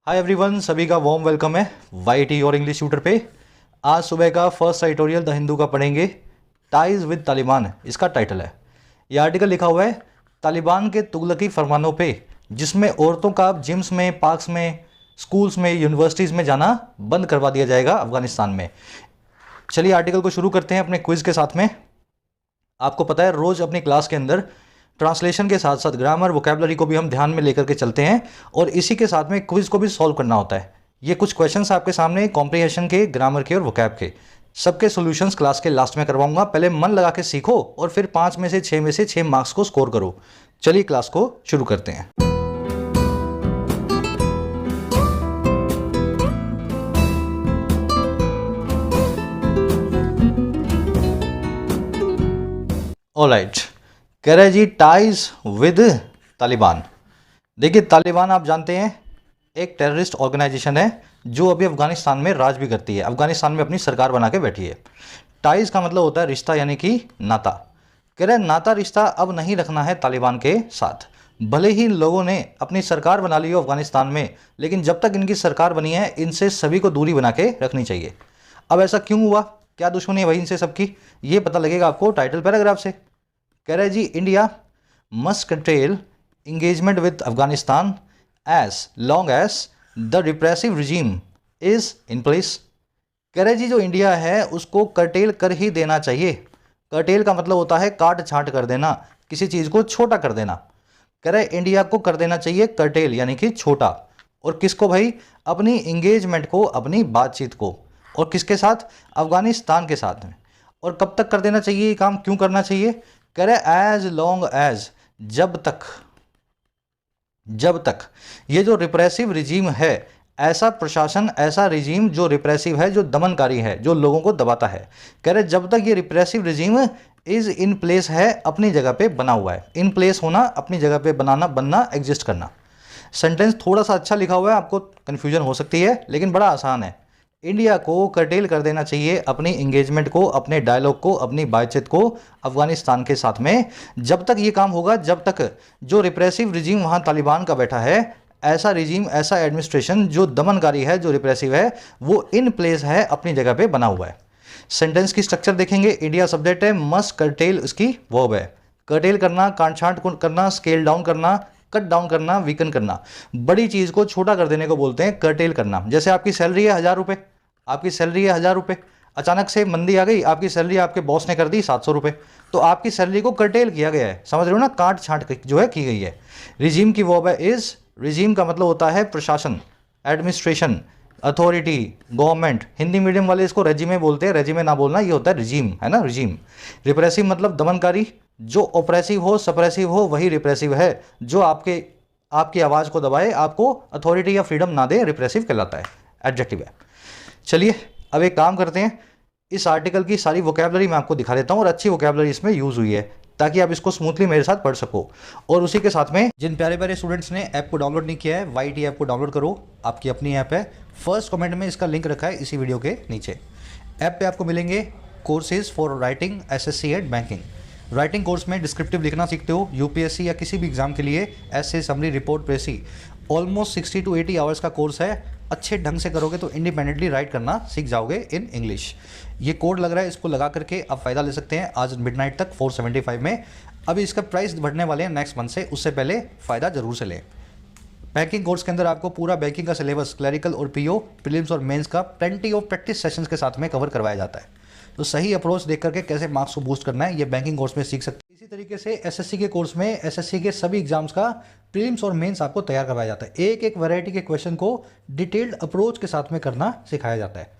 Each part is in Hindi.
हाय एवरीवन, सभी का वार्म वेलकम है वाईटी और इंग्लिश ट्यूटर पे। आज सुबह का फर्स्ट एडिटोरियल द हिंदू का पढ़ेंगे। टाइज विद तालिबान इसका टाइटल है। यह आर्टिकल लिखा हुआ है तालिबान के तुगलकी फरमानों पे, जिसमें औरतों का जिम्स में, पार्क्स में, स्कूल्स में, यूनिवर्सिटीज़ में जाना बंद करवा दिया जाएगा अफगानिस्तान में। चलिए आर्टिकल को शुरू करते हैं अपने क्विज़ के साथ में। आपको पता है रोज़ अपनी क्लास के अंदर ट्रांसलेशन के साथ साथ ग्रामर, वोकैबुलरी को भी हम ध्यान में लेकर के चलते हैं और इसी के साथ में क्विज को भी सॉल्व करना होता है। ये कुछ क्वेश्चंस आपके सामने कॉम्प्रिहेंशन के, ग्रामर के और वोकैब के, सबके सॉल्यूशंस क्लास के लास्ट में करवाऊंगा। पहले मन लगा के सीखो और फिर 5 में से 6 मार्क्स को स्कोर करो। चलिए क्लास को शुरू करते हैं। ऑलराइट, कह रहे जी टाइज विद तालिबान। देखिए तालिबान आप जानते हैं एक टेररिस्ट ऑर्गेनाइजेशन है जो अभी अफगानिस्तान में राज भी करती है, अफगानिस्तान में अपनी सरकार बना के बैठी है। टाइज का मतलब होता है रिश्ता, यानी कि नाता। कह रहे नाता रिश्ता अब नहीं रखना है तालिबान के साथ। भले ही इन लोगों ने अपनी सरकार बना ली हो अफगानिस्तान में, लेकिन जब तक इनकी सरकार बनी है इनसे सभी को दूरी बना के रखनी चाहिए। अब ऐसा क्यों हुआ, क्या दुश्मनी है भाई इनसे सबकी, ये पता लगेगा आपको टाइटल पैराग्राफ से। कह रहे जी India must control engagement with Afghanistan as long as the repressive regime is in place। कह रहे जी जो इंडिया है उसको कर्टेल कर ही देना चाहिए। कर्टेल का मतलब होता है काट छांट कर देना, किसी चीज़ को छोटा कर देना। कह रहे इंडिया को कर देना चाहिए कर्टेल, यानी कि छोटा। और किसको भाई? अपनी इंगेजमेंट को, अपनी बातचीत को। और किसके साथ? अफगानिस्तान के साथ में। और कब तक कर देना चाहिए ये काम, क्यों करना चाहिए? कह रहे एज लॉन्ग एज, जब तक ये जो रिप्रेसिव रिजीम है, ऐसा प्रशासन, ऐसा रिजीम जो रिप्रेसिव है, जो दमनकारी है, जो लोगों को दबाता है, कह रहे जब तक ये repressive regime is in place है, अपनी जगह पे बना हुआ है। इन प्लेस होना, अपनी जगह पे बनाना, बनना, एग्जिस्ट करना। सेंटेंस थोड़ा सा अच्छा लिखा हुआ है, आपको कन्फ्यूजन हो सकती है, लेकिन बड़ा आसान है। इंडिया को कर्टेल कर देना चाहिए अपनी इंगेजमेंट को, अपने डायलॉग को, अपनी बातचीत को अफगानिस्तान के साथ में। जब तक ये काम होगा, जब तक जो रिप्रेसिव रिजीम वहाँ तालिबान का बैठा है, ऐसा रिजीम, ऐसा एडमिनिस्ट्रेशन जो दमनकारी है, जो रिप्रेसिव है, वो इन प्लेस है, अपनी जगह पे बना हुआ है। सेंटेंस की स्ट्रक्चर देखेंगे, इंडिया सब्जेक्ट है, मस्ट कर्टेल उसकी वर्ब है। कर्टेल करना, काट छांट करना, स्केल डाउन करना, कट डाउन करना, वीकन करना। बड़ी चीज़ को छोटा कर देने को बोलते हैं कर्टेल करना। जैसे आपकी सैलरी है 1000 रुपये, आपकी सैलरी है 1000 रुपये, अचानक से मंदी आ गई, आपकी सैलरी आपके बॉस ने कर दी 700 रुपये, तो आपकी सैलरी को कर्टेल किया गया है। समझ रहे हो ना, काट छांट जो है की गई है। रिजीम की वर्ब है इज। रिजीम का मतलब होता है प्रशासन, administration, authority, government. Hindi medium वाले इसको रेजिमे बोलते हैं, रेजिमे ना बोलना, ये होता है रिजीम, है ना, रिजीम। रिप्रेसिव मतलब दमनकारी, जो ऑपरेसिव हो, सप्रेसिव हो, वही रिप्रेसिव है। जो आपकी आवाज़ को दबाए, आपको अथॉरिटी या फ्रीडम ना दे, रिप्रेसिव कहलाता है, एडजेक्टिव है। चलिए अब एक काम करते हैं, इस आर्टिकल की सारी वोकैबुलरी मैं आपको दिखा देता हूँ और अच्छी वोकैबुलरी इसमें यूज़ हुई है, ताकि आप इसको स्मूथली मेरे साथ पढ़ सको। और उसी के साथ में जिन प्यारे प्यारे स्टूडेंट्स ने ऐप को डाउनलोड नहीं किया है, वाईटी ऐप को डाउनलोड करो, आपकी अपनी ऐप है। फर्स्ट कमेंट में इसका लिंक रखा है इसी वीडियो के नीचे। ऐप पे आपको मिलेंगे courses for writing, SSC and banking. Writing course में डिस्क्रिप्टिव लिखना सीखते हो, यूपीएससी या किसी भी एग्जाम के लिए, ऐसे summary, report, precis. Almost 60 to 80 hours का कोर्स है। अच्छे ढंग से करोगे तो इंडिपेंडेंटली राइट करना सीख जाओगे इन इंग्लिश। ये कोड लग रहा है, इसको लगा करके आप फ़ायदा ले सकते हैं आज मिडनाइट तक 475 में। अभी इसका प्राइस बढ़ने वाले हैं नेक्स्ट मंथ से, उससे पहले फ़ायदा जरूर से लें। बैंकिंग कोर्स के अंदर आपको पूरा बैंकिंग का सिलेबस, क्लरिकल और पीओ, प्रीलिम्स और मेंस का प्लेंटी ऑफ प्रैक्टिस सेशंस के साथ में कवर करवाया जाता है। तो सही अप्रोच देख करके कैसे मार्क्स को बूस्ट करना है, ये बैंकिंग कोर्स में सीख सकते हैं। इसी तरीके से एसएससी के कोर्स में एसएससी के सभी एग्जाम्स का प्रीलिम्स और मेंस आपको तैयार करवाया जाता है। एक एक वैरायटी के क्वेश्चन को डिटेल्ड अप्रोच के साथ में करना सिखाया जाता है।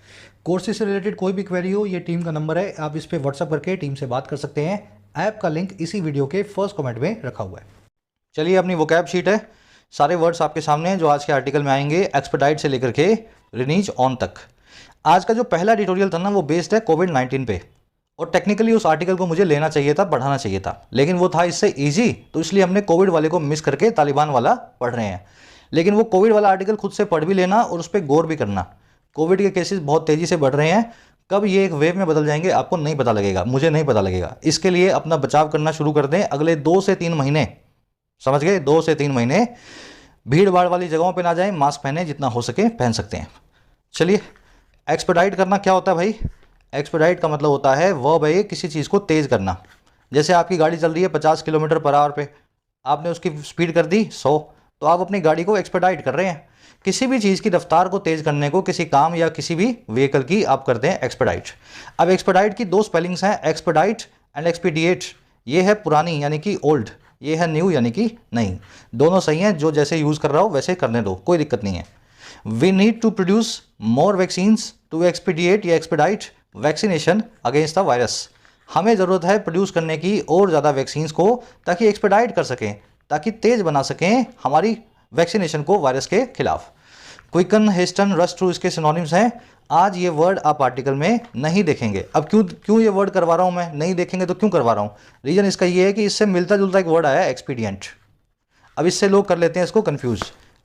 कोर्सेज से रिलेटेड कोई भी क्वेरी हो, ये टीम का नंबर है, आप इस पर व्हाट्सअप करके टीम से बात कर सकते हैं। ऐप का लिंक इसी वीडियो के फर्स्ट कमेंट में रखा हुआ है। चलिए अपनी वोकैब शीट है, सारे वर्ड्स आपके सामने हैं जो आज के आर्टिकल में आएंगे, एक्सपर्टाइट से लेकर के रिनीज ऑन तक। आज का जो पहला एडिटोरियल था ना, वो बेस्ड है कोविड-19 पे, और टेक्निकली उस आर्टिकल को मुझे लेना चाहिए था, पढ़ाना चाहिए था, लेकिन वो था इससे इजी, तो इसलिए हमने कोविड वाले को मिस करके तालिबान वाला पढ़ रहे हैं। लेकिन वो कोविड वाला आर्टिकल खुद से पढ़ भी लेना और उस पर गौर भी करना। कोविड के केसेस बहुत तेज़ी से बढ़ रहे हैं, कब ये एक वेव में बदल जाएंगे आपको नहीं पता लगेगा, मुझे नहीं पता लगेगा। इसके लिए अपना बचाव करना शुरू कर दें। अगले 2 से 3 महीने, समझ गए, 2 से 3 महीने भीड़ भाड़ वाली जगहों पे ना जाएं, मास्क पहने, जितना हो सके पहन सकते हैं। चलिए, एक्सपेडाइट करना क्या होता है भाई? एक्सपेडाइट का मतलब होता है वर्ब है किसी चीज़ को तेज़ करना। जैसे आपकी गाड़ी चल रही है 50 किलोमीटर पर आवर पे, आपने उसकी स्पीड कर दी 100, तो आप अपनी गाड़ी को एक्सपेडाइट कर रहे हैं। किसी भी चीज़ की रफ्तार को तेज़ करने को, किसी काम या किसी भी व्हीकल की आप करते हैं एक्सपेडाइट। अब एक्सपेडाइट की दो स्पेलिंग्स हैं, एक्सपेडाइट एंड एक्सपीडिएट। ये है पुरानी यानी कि ओल्ड, ये है न्यू यानी कि नहीं। दोनों सही हैं, जो जैसे यूज़ कर रहा हो वैसे करने दो, कोई दिक्कत नहीं है। We need to produce more vaccines to expediate या expedite vaccination against the virus. हमें ज़रूरत है प्रोड्यूस करने की और ज़्यादा वैक्सीन्स को, ताकि एक्सपेडाइट कर सकें, ताकि तेज़ बना सकें हमारी वैक्सीनेशन को वायरस के खिलाफ। क्विकन, हेस्टन, रश थ्रू इसके सिनोनिम्स हैं। आज ये वर्ड आप आर्टिकल में नहीं देखेंगे। अब क्यों ये वर्ड करवा रहा हूँ मैं? नहीं देखेंगे तो क्यों करवा रहा हूँ? रीज़न इसका ये है कि इससे मिलता जुलता एक वर्ड आया है, एक्सपीडियंट। अब इससे लोग कर लेते हैं इसको कंफ्यूज।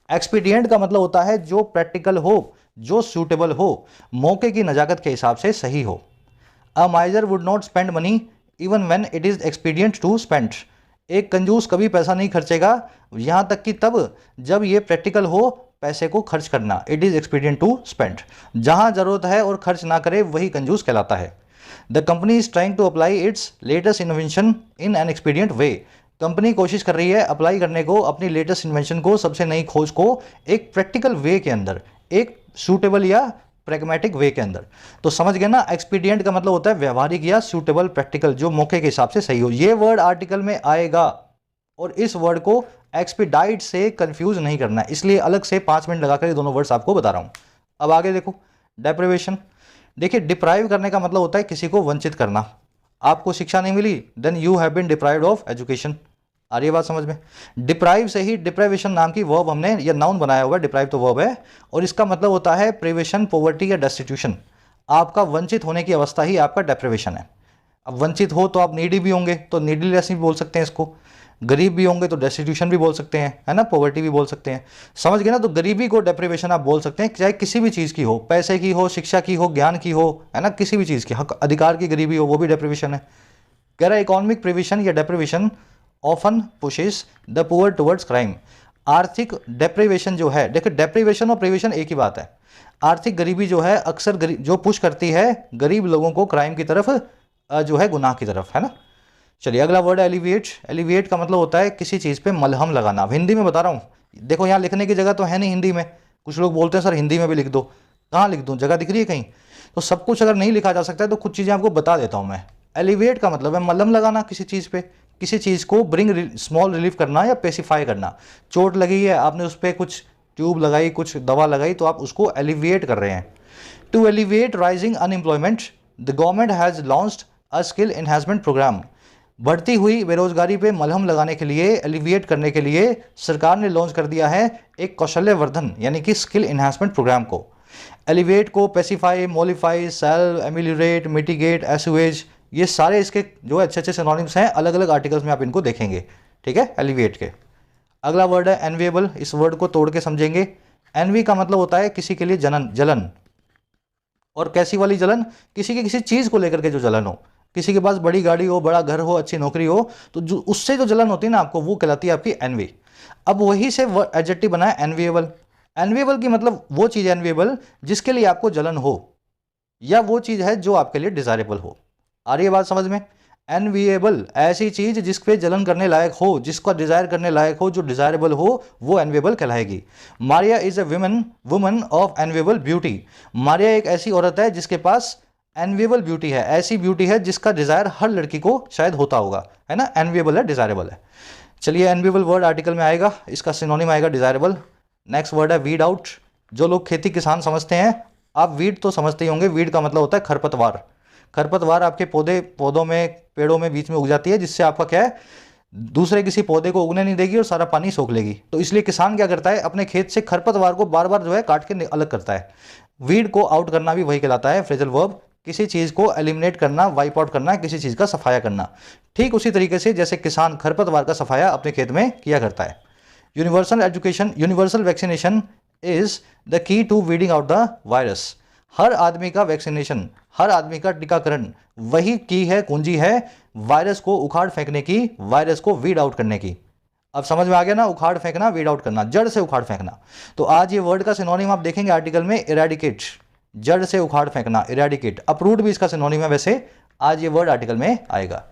एक्सपीडियंट का मतलब होता है जो प्रैक्टिकल हो, जो सूटेबल हो, मौके की नज़ाकत के हिसाब से सही हो। A miser would not spend money even when it is expedient to spend. एक कंजूस कभी पैसा नहीं खर्चेगा, यहाँ तक कि तब जब ये प्रैक्टिकल हो पैसे को खर्च करना। It is expedient to spend. जहाँ ज़रूरत है और खर्च ना करे वही कंजूस कहलाता है। The company is trying to apply its latest invention in an expedient way. Company कोशिश कर रही है अप्लाई करने को अपनी लेटेस्ट इन्वेंशन को, सबसे नई खोज को, एक प्रैक्टिकल वे के अंदर, एक सूटेबल या प्रैग्मेटिक वे के अंदर। तो समझ गए ना, एक्सपीडियंट का मतलब होता है व्यवहारिक या सूटेबल, प्रैक्टिकल, जो मौके के हिसाब से सही हो। ये वर्ड आर्टिकल में आएगा और इस वर्ड को एक्सपीडाइट से कंफ्यूज नहीं करना है, इसलिए अलग से 5 मिनट लगाकर ये दोनों वर्ड्स आपको बता रहा हूं। अब आगे देखो, डेप्रिवेशन। देखिए, डिप्राइव करने का मतलब होता है किसी को वंचित करना। आपको शिक्षा नहीं मिली, then you have been deprived of education. आ रही है बात समझ में? डिप्राइव से ही डिप्राइवेशन नाम की वर्ब हमने या नाउन बनाया हुआ है, डिप्राइव तो वर्ब है, और इसका मतलब होता है प्रिवेशन, पॉवर्टी या डेस्टिट्यूशन। आपका वंचित होने की अवस्था ही आपका डेप्रिवेशन है। अब वंचित हो तो आप नीडी भी होंगे तो नीडीलेस भी बोल सकते हैं इसको, गरीब भी होंगे तो डेस्टिट्यूशन भी बोल सकते हैं, है ना, पॉवर्टी भी बोल सकते हैं। समझ गए ना? तो गरीबी को डेप्रिवेशन आप बोल सकते हैं, चाहे किसी भी चीज़ की हो, पैसे की हो, शिक्षा की हो, ज्ञान की हो, है ना, किसी भी चीज़ की, हक अधिकार की गरीबी हो, वो भी डेप्रिवेशन है। कह रहा है इकोनॉमिक प्रिविशन या deprivation often pushes the poor towards crime. आर्थिक डेप्रिवेशन जो है, देखो डेप्रिवेशन और प्रिविशन एक ही बात है। आर्थिक गरीबी जो है अक्सर जो पुश करती है गरीब लोगों को क्राइम की तरफ, जो है गुनाह की तरफ, है ना। चलिए, अगला वर्ड है एलिविएट। एलिविएट का मतलब होता है किसी चीज़ पे मलहम लगाना। हिंदी में बता रहा हूँ, देखो यहाँ लिखने की जगह तो है नहीं हिंदी में। कुछ लोग बोलते हैं सर हिंदी में भी लिख दो, कहाँ लिख दूँ, जगह दिख रही है कहीं? तो सब कुछ अगर नहीं लिखा जा सकता है तो कुछ चीज़ें आपको बता देता हूँ मैं। एलिविएट का मतलब है मलहम लगाना किसी चीज़ पे, किसी चीज़ को ब्रिंग स्मॉल रिलीफ करना या पेसिफाई करना। चोट लगी है, आपने उस पर कुछ ट्यूब लगाई, कुछ दवा लगाई, तो आप उसको एलिविएट कर रहे हैं। To alleviate rising unemployment the government has launched a skill enhancement programme. बढ़ती हुई बेरोजगारी पे मलहम लगाने के लिए, एलिविएट करने के लिए सरकार ने लॉन्च कर दिया है एक कौशल्यवर्धन यानी कि स्किल एनहांसमेंट प्रोग्राम को। एलिवेट को पेसिफाई, मॉलिफाई, सेल, एमिलियरेट, मिटिगेट, एसुएज, ये सारे इसके जो अच्छे अच्छे सिनोनिम्स हैं, अलग अलग आर्टिकल्स में आप इनको देखेंगे, ठीक है, एलिवेट के। अगला वर्ड है एनविएबल। इस वर्ड को तोड़ के समझेंगे। एनवी का मतलब होता है किसी के लिए जलन। और कैसी वाली जलन? किसी चीज़ को लेकर के जो जलन हो। किसी के पास बड़ी गाड़ी हो, बड़ा घर हो, अच्छी नौकरी हो, तो जो उससे जो जलन होती है ना आपको, वो कहलाती है आपकी एनवी। अब वही से एडजेक्टिव बना है एनविएबल। एनविएबल की मतलब वो चीज़ एनविएबल जिसके लिए आपको जलन हो, या वो चीज़ है जो आपके लिए डिजायरेबल हो। आ रही है बात समझ में? एनविएबल ऐसी चीज़ जिस पे जलन करने लायक हो, जिसका डिजायर करने लायक हो, जो डिजायरेबल हो, वो एनविएबल कहलाएगी। Maria is a woman of enviable beauty. Maria एक ऐसी औरत है जिसके पास एनविएबल ब्यूटी है, ऐसी ब्यूटी है जिसका डिजायर हर लड़की को शायद होता होगा, है ना। एनविएबल है, डिजायरेबल है। चलिए, एनविएबल वर्ड आर्टिकल में आएगा, इसका सिनोनिम आएगा डिजायरेबल। नेक्स्ट वर्ड है वीड आउट। जो लोग खेती किसान समझते हैं, आप वीड तो समझते ही होंगे। वीड का मतलब होता है खरपतवार। खरपतवार आपके पौधों में, पेड़ों में बीच में उग जाती है, जिससे आपका क्या है, दूसरे किसी पौधे को उगने नहीं देगी और सारा पानी सोख लेगी। तो इसलिए किसान क्या करता है, अपने खेत से खरपतवार को बार बार जो है काट के अलग करता है। वीड को आउट करना भी वही कहलाता है, फ्रेजल वर्ब। किसी चीज़ को एलिमिनेट करना, वाइप आउट करना, किसी चीज़ का सफाया करना। ठीक उसी तरीके से जैसे किसान खरपतवार का सफाया अपने खेत में किया करता है। Universal education, universal vaccination is the key to weeding out the virus. हर आदमी का वैक्सीनेशन, हर आदमी का टीकाकरण वही की है, कुंजी है वायरस को उखाड़ फेंकने की, वायरस को वीड आउट करने की। अब समझ में आ गया ना, उखाड़ फेंकना, वीड आउट करना, जड़ से उखाड़ फेंकना। तो आज ये वर्ड का सिनोनिम आप देखेंगे आर्टिकल में, इरेडिकेट, जड़ से उखाड़ फेंकना, इरेडिकेट। अप्रूव्ड भी इसका सिनोनिम है वैसे, आज ये वर्ड आर्टिकल में आएगा।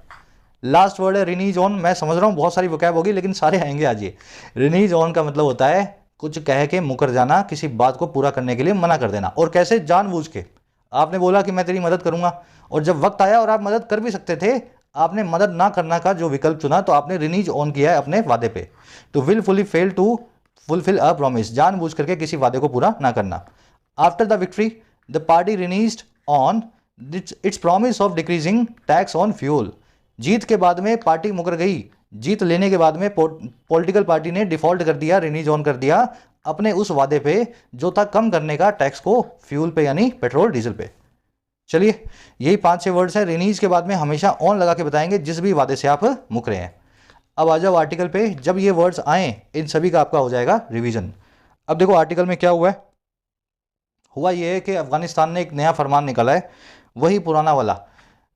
लास्ट वर्ड है रिनीज ऑन। मैं समझ रहा हूँ बहुत सारी वोकैब होगी, लेकिन सारे आएंगे आज ये। रिनीज ऑन का मतलब होता है कुछ कह के मुकर जाना, किसी बात को पूरा करने के लिए मना कर देना। और कैसे? जानबूझ के। आपने बोला कि मैं तेरी मदद करूंगा, और जब वक्त आया और आप मदद कर भी सकते थे, आपने मदद ना करना का जो विकल्प चुना, तो आपने रिनीज ऑन किया है अपने वादे पे। तो wilfully fail to fulfil a promise, जानबूझ करके किसी वादे को पूरा ना करना। After the victory the party reneged on its promise of decreasing tax on fuel. जीत के बाद में पार्टी मुकर गई, जीत लेने के बाद में पॉलिटिकल पार्टी ने डिफॉल्ट कर दिया, रिनीज ऑन कर दिया अपने उस वादे पे जो था कम करने का टैक्स को फ्यूल पे, यानी पेट्रोल डीजल पे। चलिए, यही 5-6 वर्ड्स हैं। रिनीज के बाद में हमेशा ऑन लगा के बताएंगे जिस भी वादे से आप मुकरे हैं। अब आ जाओ आर्टिकल पे। जब ये वर्ड्स आए, इन सभी का आपका हो जाएगा रिवीजन। अब देखो आर्टिकल में क्या हुआ है। हुआ ये है कि अफगानिस्तान ने एक नया फरमान निकाला है, वही पुराना वाला,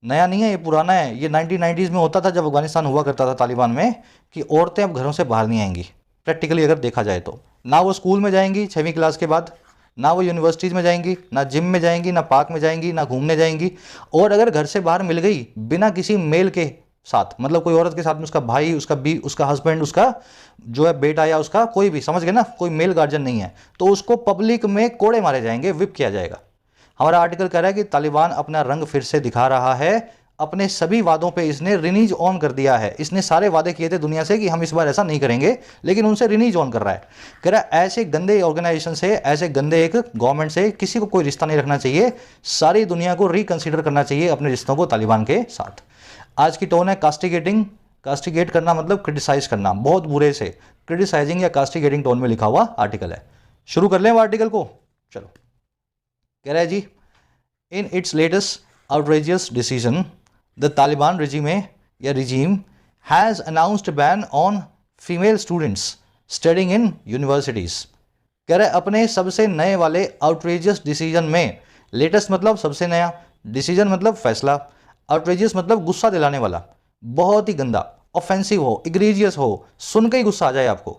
नया नहीं है ये, पुराना है। ये 1990s में होता था जब अफगानिस्तान हुआ करता था तालिबान में, कि औरतें अब घरों से बाहर नहीं आएंगी। प्रैक्टिकली अगर देखा जाए तो, ना वो स्कूल में जाएंगी 6वीं क्लास के बाद, ना वो यूनिवर्सिटीज़ में जाएंगी, ना जिम में जाएंगी, ना पार्क में जाएंगी, ना घूमने जाएंगी। और अगर घर से बाहर मिल गई बिना किसी मेल के साथ, मतलब कोई औरत के साथ में उसका भाई, उसका हस्बैंड, उसका जो है बेटा, या उसका कोई भी, समझ गए ना, कोई मेल गार्जियन नहीं है, तो उसको पब्लिक में कोड़े मारे जाएंगे, विप किया जाएगा। हमारा आर्टिकल कह रहा है कि तालिबान अपना रंग फिर से दिखा रहा है। अपने सभी वादों पे इसने रिनीज ऑन कर दिया है। इसने सारे वादे किए थे दुनिया से कि हम इस बार ऐसा नहीं करेंगे, लेकिन उनसे रिनीज ऑन कर रहा है। कह रहा है ऐसे गंदे ऑर्गेनाइजेशन से, ऐसे गंदे एक गवर्नमेंट से किसी को कोई रिश्ता नहीं रखना चाहिए। सारी दुनिया को रिकंसीडर करना चाहिए अपने रिश्तों को तालिबान के साथ। आज की टोन है कास्टिगेटिंग। कास्टिगेट करना मतलब क्रिटिसाइज करना, बहुत बुरे से, क्रिटिसाइजिंग या कास्टिगेटिंग टोन में लिखा हुआ आर्टिकल है। शुरू कर लें आर्टिकल को, चलो। कह रहा है जी, in its latest outrageous decision, the Taliban regime has announced a ban on female students studying in universities. कह रहे अपने सबसे नए वाले outrageous decision में, लेटेस्ट मतलब सबसे नया, डिसीजन मतलब फैसला, outrageous मतलब गुस्सा दिलाने वाला, बहुत ही गंदा, ऑफेंसिव हो, इग्रीजियस हो, सुन के ही गुस्सा आ जाए आपको।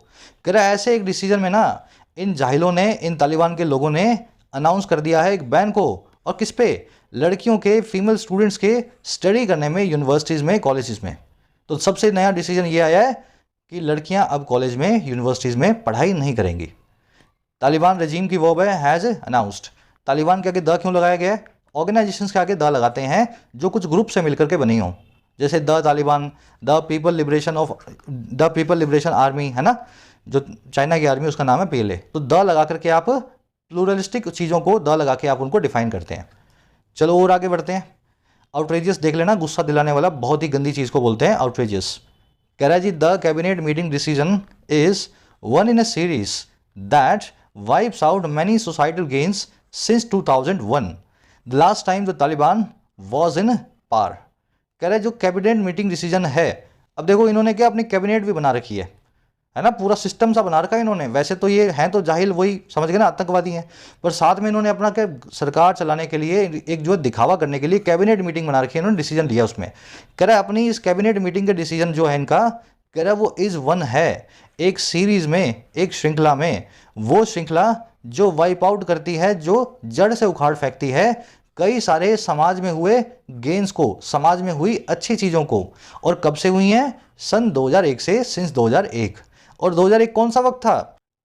कह रहा ऐसे एक डिसीजन में ना, इन जाहिलों ने, इन तालिबान के लोगों ने अनाउंस कर दिया है एक बैन को। और किस पे? लड़कियों के, फीमेल स्टूडेंट्स के स्टडी करने में यूनिवर्सिटीज़ में, कॉलेजेस में। तो सबसे नया डिसीजन ये आया है कि लड़कियां अब कॉलेज में, यूनिवर्सिटीज़ में पढ़ाई नहीं करेंगी। तालिबान रजीम की वर्ब है हैज़ अनाउंस्ड। तालिबान के आगे द क्यों लगाया गया है? ऑर्गेनाइजेशंस के आगे द लगाते हैं जो कुछ ग्रुप से मिलकर के बनी हों, जैसे the Taliban, the people liberation army, है ना, जो चाइना की आर्मी, उसका नाम है PLA। तो द लगा करके आप प्लूरलिस्टिक चीज़ों को द लगा के आप उनको डिफाइन करते हैं। चलो और आगे बढ़ते हैं। आउटरेजियस देख लेना, गुस्सा दिलाने वाला, बहुत ही गंदी चीज़ को बोलते हैं आउटरेजियस। कह रहा है जी, the cabinet meeting decision is one in a series that wipes out many societal gains since 2001, the last time the Taliban was in power. कह रहा है जो कैबिनेट मीटिंग डिसीजन है, अब देखो इन्होंने क्या अपनी कैबिनेट भी बना रखी है ना, पूरा सिस्टम सा बना रखा है इन्होंने। वैसे तो ये हैं तो जाहिल, वही समझ गए ना, आतंकवादी हैं, पर साथ में इन्होंने अपना क्या सरकार चलाने के लिए, एक जो दिखावा करने के लिए कैबिनेट मीटिंग बना रखी है, इन्होंने डिसीजन लिया उसमें। कह रहा है अपनी इस कैबिनेट मीटिंग के डिसीजन जो है इनका, कह रहा है वो इज़ वन है, एक सीरीज में, एक श्रृंखला में, वो श्रृंखला जो वाइप आउट करती है, जो जड़ से उखाड़ फेंकती है कई सारे समाज में हुए गेन्स को, समाज में हुई अच्छी चीज़ों को। और कब से हुई हैं? सन 2001 से, सिंस 2001। और 2001 कौन सा वक्त था?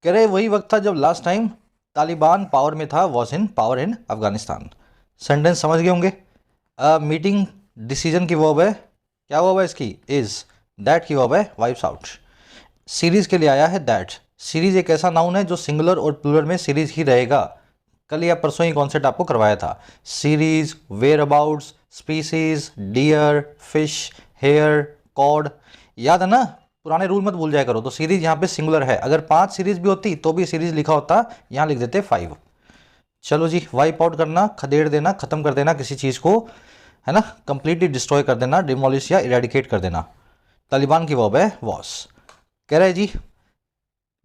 कह रहे वही वक्त था जब लास्ट टाइम तालिबान पावर में था, was in power in Afghanistan. Sentence समझ गए होंगे। मीटिंग डिसीजन की वर्ब है, क्या वर्ब है इसकी? इज। दैट की वर्ब है वाइप्स आउट। सीरीज के लिए आया है दैट। सीरीज एक ऐसा नाउन है जो सिंगुलर और प्लूरल में सीरीज ही रहेगा। कल या परसों ही कॉन्सेप्ट आपको करवाया था। Series, whereabouts, species, deer, fish, hair, cod, याद है ना? पुराने रूल मत भूल जाया करो। तो सीरीज यहाँ पे सिंगुलर है, अगर 5 सीरीज भी होती तो भी सीरीज लिखा होता, यहाँ लिख देते 5। चलो जी, वाइप आउट करना, खदेड़ देना, खत्म कर देना किसी चीज़ को, है ना, कंप्लीटली डिस्ट्रॉय कर देना, डिमोलिश या इरेडिकेट कर देना। तालिबान की वर्ब है वॉस। कह रहा है जी,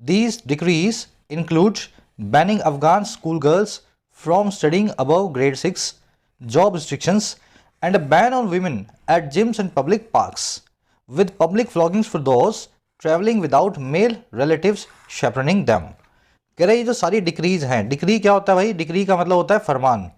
these decrees include banning Afghan school girls from studying above grade 6, job restrictions, and a ban on women at gyms and public parks, with public floggings for those travelling without male relatives chaperoning them. कह रहे ये जो सारी डिक्रीज हैं, डिक्री क्या होता है भाई? डिक्री का मतलब होता है फरमान,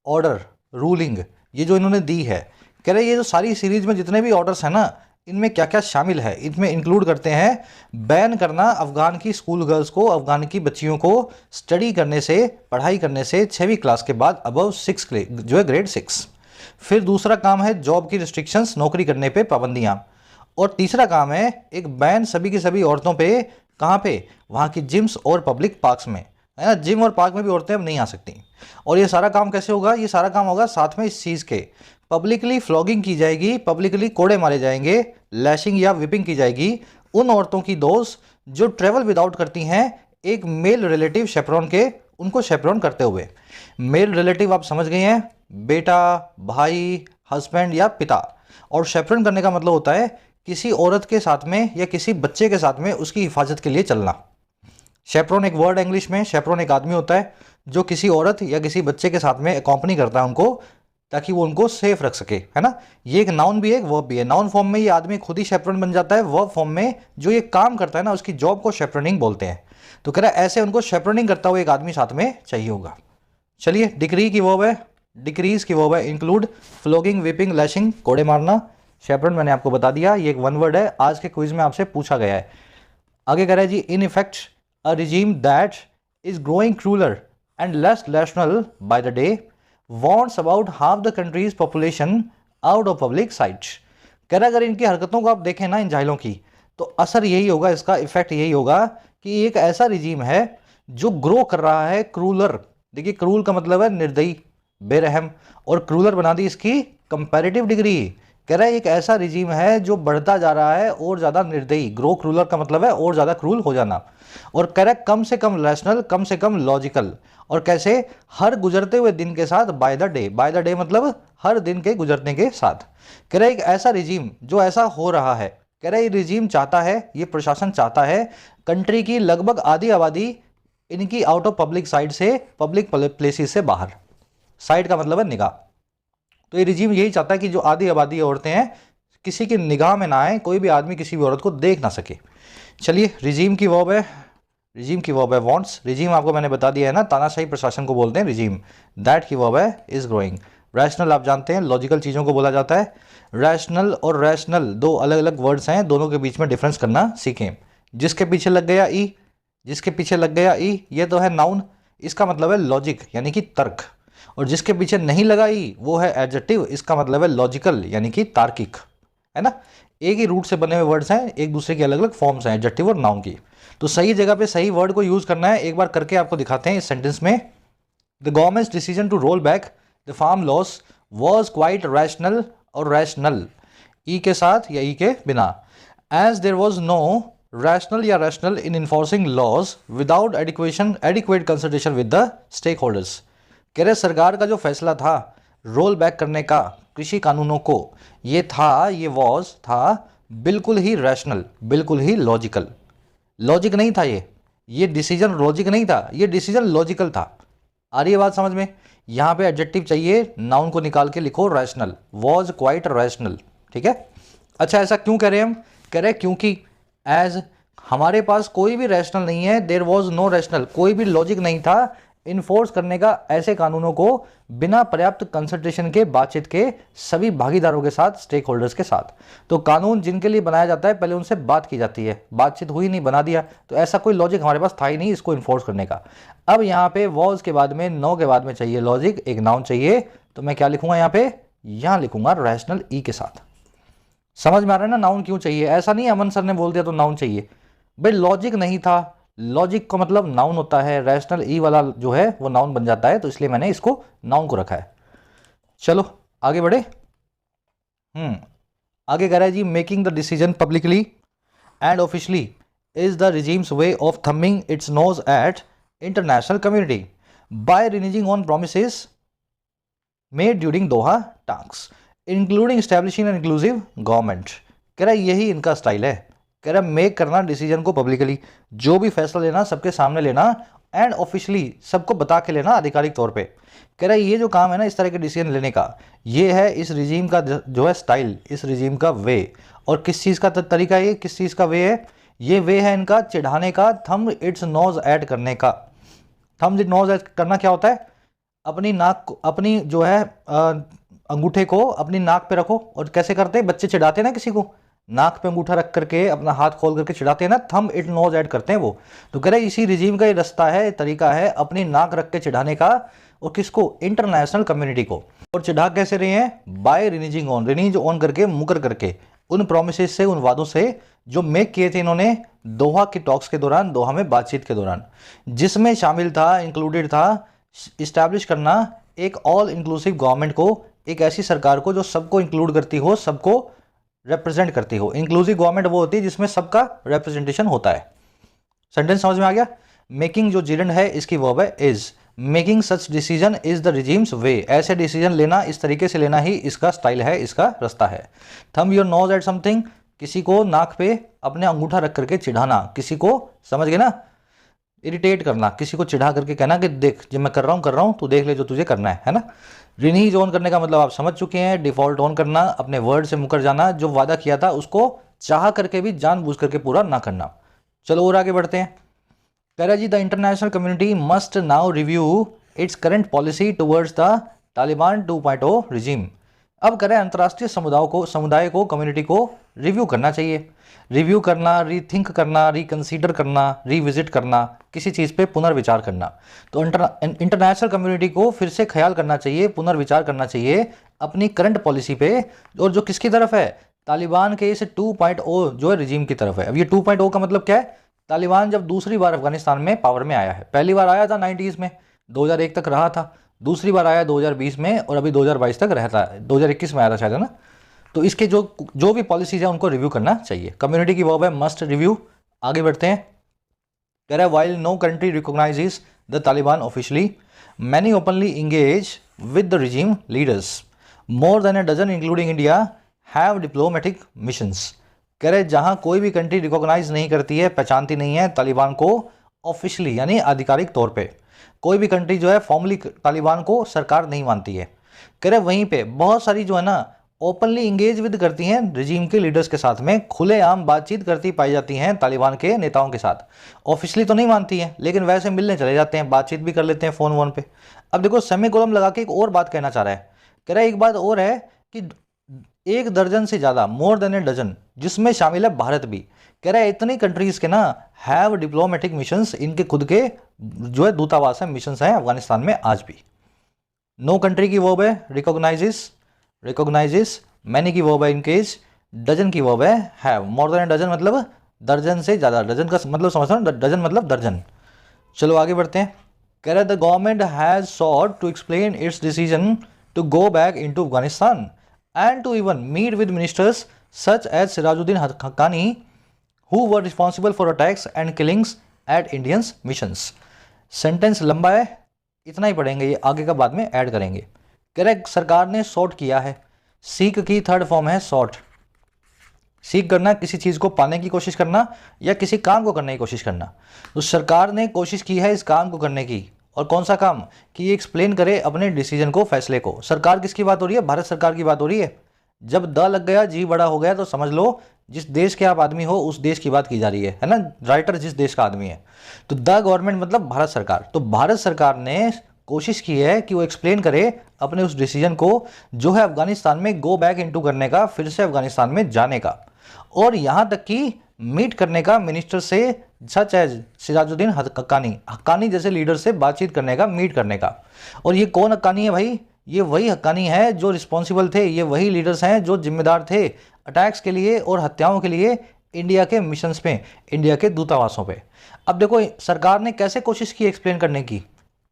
ऑर्डर, रूलिंग, ये जो इन्होंने दी है। कह रहे ये जो सारी सीरीज में जितने भी ऑर्डर्स हैं ना, इनमें क्या क्या शामिल है? इनमें इंक्लूड करते हैं बैन करना अफगान की स्कूल गर्ल्स को, अफगान की बच्चियों को स्टडी करने से, पढ़ाई करने से 6वीं क्लास के बाद अबव 6 जो है ग्रेड 6। फिर दूसरा काम है जॉब की रिस्ट्रिक्शंस, नौकरी करने पे पाबंदियां। और तीसरा काम है एक बैन सभी की सभी औरतों पे, कहाँ पे? वहाँ की जिम्स और पब्लिक पार्क्स में, है ना। जिम और पार्क में भी औरतें अब नहीं आ सकती। और ये सारा काम कैसे होगा? ये सारा काम होगा साथ में इस चीज़ के, पब्लिकली फ्लॉगिंग की जाएगी, पब्लिकली कोड़े मारे जाएंगे, लैशिंग या विपिंग की जाएगी उन औरतों की दोस्त जो ट्रेवल विदाउट करती हैं एक मेल रिलेटिव शेपरॉन के, उनको शेपरॉन करते हुए। मेल रिलेटिव आप समझ गए हैं, बेटा, भाई, हस्बैंड या पिता। और शेपरॉन करने का मतलब होता है किसी औरत के साथ में या किसी बच्चे के साथ में उसकी हिफाजत के लिए चलना। शेपरॉन एक वर्ड है इंग्लिश में। शेपरॉन एक आदमी होता है जो किसी औरत या किसी बच्चे के साथ में अकॉम्पनी करता है उनको, ताकि वो उनको सेफ रख सके, है ना। ये एक नाउन भी है, एक वर्ब भी है। नाउन फॉर्म में ये आदमी खुद ही शेपरॉन बन जाता है, वर्ब फॉर्म में जो ये काम करता है ना उसकी जॉब को शेपरॉनिंग बोलते हैं। तो कह रहा है ऐसे उनको शेपरॉनिंग करता हुआ एक आदमी साथ में चाहिए होगा। चलिए, डिक्री की वर्ब है, डिक्रीज की वर्ब है इंक्लूड, फ्लोगिंग, विपिंग, लैशिंग, कोड़े मारना। शेपरॉन मैंने आपको बता दिया, ये एक वन वर्ड है, आज के क्विज में आपसे पूछा गया है। आगे कह रहा है जी, in effect a regime that is growing crueller and less rational by the day wants about half the country's population out of public sight। कह रहा अगर इनकी हरकतों को आप देखें ना, इन जाहिलों की, तो असर यही होगा, इसका इफेक्ट यही होगा कि एक ऐसा रिजीम है जो ग्रो कर रहा है, क्रूलर। देखिए, क्रूल का मतलब है निर्दयी, बेरहम, और क्रूलर बना दी इसकी कंपैरेटिव डिग्री। कह रहा है एक ऐसा रिजीम है जो बढ़ता जा रहा है और ज़्यादा निर्दयी। ग्रो क्रूलर का मतलब है और ज़्यादा क्रूल हो जाना। और कह रहा है कम से कम रैशनल, कम से कम लॉजिकल। और कैसे? हर गुजरते हुए दिन के साथ, bye the day. Bye the day मतलब हर दिन के गुजरने के साथ। कह रहा है एक ऐसा रिजीम जो ऐसा हो रहा है। कह रहा है ये रिजीम चाहता है, ये प्रशासन चाहता है कंट्री की लगभग आधी आबादी इनकी आउट ऑफ पब्लिक साइड से, पब्लिक प्लेसेस से बाहर। साइड का मतलब है निगाह। तो ये रिजीम यही चाहता है कि जो आधी आबादी औरतें हैं किसी की निगाह में ना आए, कोई भी आदमी किसी भी औरत को देख ना सके। चलिए, रिजीम की वर्ब है, रिजीम की वर्ब है वॉन्ट्स। रिजीम आपको मैंने बता दिया है ना, तानाशाही प्रशासन को बोलते हैं रिजीम। दैट की वर्ब है इज ग्रोइंग। रैशनल आप जानते हैं, लॉजिकल चीज़ों को बोला जाता है। रैशनल और रैशनल दो अलग अलग वर्ड्स हैं, दोनों के बीच में डिफरेंस करना सीखें। जिसके पीछे लग गया ई, जिसके पीछे लग गया ई, ये तो है नाउन, इसका मतलब है लॉजिक यानी कि तर्क। और जिसके पीछे नहीं लगा ई वो है एडजेक्टिव, इसका मतलब है लॉजिकल यानी कि तार्किक, है ना। एक ही रूट से बने हुए वर्ड्स हैं, एक दूसरे की अलग अलग फॉर्म्स हैं एडजेक्टिव और नाउन की। तो सही जगह पे सही वर्ड को यूज करना है। एक बार करके आपको दिखाते हैं इस सेंटेंस में। The government's decision to roll back the farm laws was quite rational, और रैशनल ई के साथ या ई के बिना। As there was no rational या rational in enforcing laws without adequate consultation with the stakeholders. कह रहे सरकार का जो फैसला था रोल बैक करने का कृषि कानूनों को, ये था, ये वॉज था बिल्कुल ही रैशनल, बिल्कुल ही लॉजिकल। लॉजिक नहीं था ये डिसीजन लॉजिक नहीं था, ये डिसीजन लॉजिकल था। आ रही है बात समझ में? यहाँ पे एडजेक्टिव चाहिए, नाउन को निकाल के लिखो रैशनल, वॉज क्वाइट रैशनल, ठीक है। अच्छा, ऐसा क्यों कह रहे हैं हम? कह रहे हैं क्योंकि एज हमारे पास कोई भी रैशनल नहीं है, देयर वॉज नो रैशनल, कोई भी लॉजिक नहीं था इन्फोर्स करने का ऐसे कानूनों को बिना पर्याप्त कंसल्टेशन के, बातचीत के सभी भागीदारों के साथ, स्टेक होल्डर्स के साथ। तो कानून जिनके लिए बनाया जाता है पहले उनसे बात की जाती है, बातचीत हुई नहीं, बना दिया, तो ऐसा कोई लॉजिक हमारे पास था ही नहीं इसको इन्फोर्स करने का। अब यहाँ पे वॉज के बाद में, नो के बाद में चाहिए लॉजिक, एक नाउन चाहिए। तो मैं क्या लिखूंगा यहाँ पे? यहाँ लिखूंगा रैशनल ई के साथ। समझ में आ रहा है ना नाउन क्यों चाहिए? ऐसा नहीं अमन सर ने बोल दिया तो नाउन चाहिए, भाई लॉजिक नहीं था। लॉजिक का मतलब नाउन होता है, रैशनल ई वाला जो है वो नाउन बन जाता है, तो इसलिए मैंने इसको नाउन को रखा है। चलो आगे बढ़े। आगे कह रहा है जी, making the decision publicly and officially is the regime's way of thumbing its nose at international community by reneging on promises made during Doha talks including establishing an inclusive government. कह रहा है यही इनका स्टाइल है। कह रहा है मेक करना डिसीजन को पब्लिकली, जो भी फैसला लेना सबके सामने लेना, एंड ऑफिशियली सबको बता के लेना आधिकारिक तौर पे। कह रहा है ये जो काम है ना इस तरह के डिसीजन लेने का, ये है इस रिजीम का जो है स्टाइल, इस रिजीम का वे। और किस चीज़ का तरीका है ये, किस चीज़ का वे है? ये वे है इनका चिढ़ाने का, थंब इट्स नोज ऐड करने का। थंब इट्स नोज ऐड करना क्या होता है? अपनी नाक को, अपनी जो है अंगूठे को अपनी नाक पे रखो। और कैसे करते हैं बच्चे? चिढ़ाते हैं ना किसी को, नाक पे अंगूठा रख करके अपना हाथ खोल करके चिढ़ाते हैं ना, थंब इट नोज ऐड करते हैं वो। तो कह रहे इसी रिजीम का ये रास्ता है, तरीका है अपनी नाक रख के चिढ़ाने का। और किसको? इंटरनेशनल कम्युनिटी को। और चिढ़ा कैसे रहे हैं? बाय रिनीजिंग ऑन, रिनीज ऑन करके, मुकर करके, उन प्रोमिसेस से, उन वादों से जो मेक किए थे इन्होंने दोहा की टॉक्स के दौरान, दोहा में बातचीत के दौरान, जिसमें शामिल था, इंक्लूडेड था, इस्टेब्लिश करना एक ऑल इंक्लूसिव गवर्नमेंट को, एक ऐसी सरकार को जो सबको इंक्लूड करती हो, सबको रिप्रेजेंट करती हो। इंक्लूसिव गवर्नमेंट वो होती है जिसमें सबका रिप्रेजेंटेशन होता है। सेंटेंस समझ में आ गया? मेकिंग जो जिरंड है इसकी वर्ब है is. Making such decision is the regime's way, ऐसे डिसीजन लेना, इस तरीके से लेना ही इसका स्टाइल है, इसका रास्ता है। Thumb your nose at something, किसी को नाक पे अपने अंगूठा रख करके चिढ़ाना, किसी को, समझ गए ना, इरिटेट करना, किसी को चिढ़ा करके कहना कि देख जो मैं कर रहा हूँ तू देख ले जो तुझे करना है ना। रिनीज ऑन करने का मतलब आप समझ चुके हैं, डिफॉल्ट ऑन करना, अपने वर्ड से मुकर जाना, जो वादा किया था उसको चाह करके भी जानबूझ करके पूरा ना करना। चलो और आगे बढ़ते हैं। कह रहा जी the international community must now review its current policy towards the Taliban 2.0 regime. अब करें अंतर्राष्ट्रीय समुदाय को, कम्युनिटी को रिव्यू करना चाहिए। रिव्यू करना, रीथिंक करना, रिकंसीडर करना, रिविजिट करना, किसी चीज़ पे पुनर्विचार करना। तो इंटरनेशनल कम्युनिटी को फिर से ख्याल करना चाहिए, पुनर्विचार करना चाहिए अपनी करंट पॉलिसी पे, और जो किसकी तरफ है? तालिबान के इस 2.0 जो है रिजीम की तरफ है। अब ये 2.0 का मतलब क्या है? तालिबान जब दूसरी बार अफगानिस्तान में पावर में आया है, पहली बार आया था 90s में, 2001 तक रहा था, दूसरी बार आया 2020 में, और अभी 2022 तक रहता है, 2021 में आया था शायद, है ना। तो इसके जो भी पॉलिसीज है उनको रिव्यू करना चाहिए। कम्युनिटी की वर्ब है मस्ट रिव्यू। आगे बढ़ते हैं। कह रहा है while no country recognises the Taliban officially, many openly engage with the regime leaders, more than a dozen including India have diplomatic missions. कह रहे जहां कोई भी कंट्री रिकॉग्नाइज नहीं करती है, पहचानती नहीं है तालिबान को ऑफिशियली, यानी आधिकारिक तौर पे, कोई भी कंट्री जो है फॉर्मली तालिबान को सरकार नहीं मानती है। कह रहे वहीं पे बहुत सारी जो है ना ओपनली इंगेज विद करती हैं रिजीम के लीडर्स के साथ में, खुलेआम बातचीत करती पाई जाती हैं तालिबान के नेताओं के साथ। ऑफिशियली तो नहीं मानती हैं, लेकिन वैसे मिलने चले जाते हैं, बातचीत भी कर लेते हैं फ़ोन वोन पे। अब देखो सेमीकोलन लगा के एक और बात कहना चाह रहा है। कह रहा है एक बात और है कि 1 दर्जन से ज़्यादा, मोर देन ए डजन, जिसमें शामिल है भारत भी। कह रहा है इतनी कंट्रीज़ के ना हैव डिप्लोमेटिक मिशंस, इनके खुद के जो है दूतावास है, मिशंस हैं अफगानिस्तान में आज भी। नो कंट्री की वर्ब है रिकॉग्नाइजेस, मैनी की वर्ब है इनकेज, डजन की वर्ब है हैव, मोर देन डजन मतलब दर्जन से ज़्यादा, डजन का मतलब समझ रहे हो, डजन मतलब दर्जन। चलो आगे बढ़ते हैं। कह रहा है the government has sought to explain its decision to go back into Afghanistan and to even meet with ministers such as Sirajuddin Haqqani who were responsible for attacks and killings at Indian missions। Sentence लंबा है, इतना ही पढ़ेंगे, ये आगे का बाद में ऐड करेंगे। कह रहे सरकार ने सॉट किया है, सीक की थर्ड फॉर्म है सॉट। सीक करना, किसी चीज़ को पाने की कोशिश करना या किसी काम को करने की कोशिश करना। तो सरकार ने कोशिश की है इस काम को करने की, और कौन सा काम? कि ये एक्सप्लेन करे अपने डिसीजन को, फैसले को। सरकार किसकी बात हो रही है? भारत सरकार की बात हो रही है। जब द लग गया, जी बड़ा हो गया, तो समझ लो जिस देश के आप आदमी हो उस देश की बात की जा रही है ना, राइटर जिस देश का आदमी है। तो द गवर्नमेंट मतलब भारत सरकार। तो भारत सरकार ने कोशिश की है कि वो एक्सप्लेन करे अपने उस डिसीजन को जो है अफगानिस्तान में गो बैक इनटू करने का, फिर से अफगानिस्तान में जाने का, और यहाँ तक कि मीट करने का मिनिस्टर से, सच एज सिराजुद्दीन हक्कानी जैसे लीडर से बातचीत करने का, मीट करने का। और ये कौन हक्कानी है भाई? ये वही हक्कानी है जो रिस्पॉन्सिबल थे, ये वही लीडर्स हैं जो जिम्मेदार थे अटैक्स के लिए और हत्याओं के लिए इंडिया के मिशंस पे, इंडिया के दूतावासों पे। अब देखो सरकार ने कैसे कोशिश की एक्सप्लेन करने की,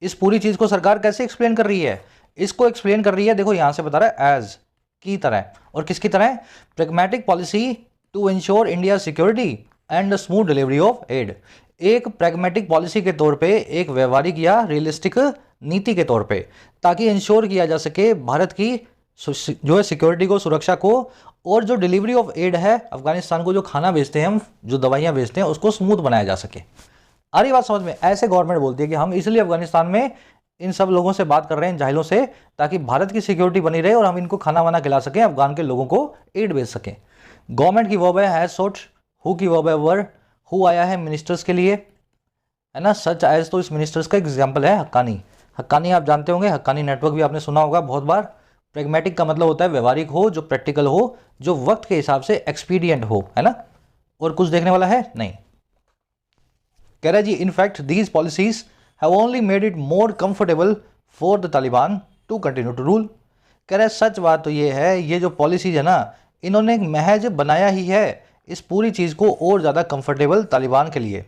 इस पूरी चीज़ को सरकार कैसे एक्सप्लेन कर रही है? इसको एक्सप्लेन कर रही है, देखो यहाँ से बता रहा है एज की तरह, और किसकी तरह? Pragmatic policy to ensure India security and smooth delivery of aid. एक प्रैग्मेटिक पॉलिसी के तौर पे, एक व्यवहारिक या रियलिस्टिक नीति के तौर पे, ताकि इंश्योर किया जा सके भारत की जो है सिक्योरिटी को, सुरक्षा को, और जो डिलीवरी ऑफ एड है अफगानिस्तान को, जो खाना भेजते हैं हम, जो दवाइयाँ भेजते हैं, उसको स्मूथ बनाया जा सके। आ रही बात समझ में? ऐसे गवर्नमेंट बोलती है कि हम इसलिए अफगानिस्तान में इन सब लोगों से बात कर रहे हैं, जाहिलों से, ताकि भारत की सिक्योरिटी बनी रहे और हम इनको खाना वाना खिला सकें, अफगान के लोगों को एड भेज सकें। गवर्नमेंट की वर्ब है हैज सॉट, हु की वर्ब है वर, हु आया है मिनिस्टर्स के लिए, है ना, सच एज, तो इस मिनिस्टर्स का एग्जाम्पल है हक्कानी। हक्कानी आप जानते होंगे, हक्कानी नेटवर्क भी आपने सुना होगा बहुत बार। प्रेगमेटिक का मतलब होता है व्यवहारिक हो, जो प्रैक्टिकल हो, जो वक्त के हिसाब से एक्सपीडियंट हो, है ना। और कुछ देखने वाला है नहीं। कह रहा है जी in fact these policies have only made it more comfortable for the Taliban to continue to rule. कह रहा है सच बात तो ये है, ये जो पॉलिसीज है ना, इन्होंने महज बनाया ही है इस पूरी चीज़ को और ज़्यादा कंफर्टेबल तालिबान के लिए।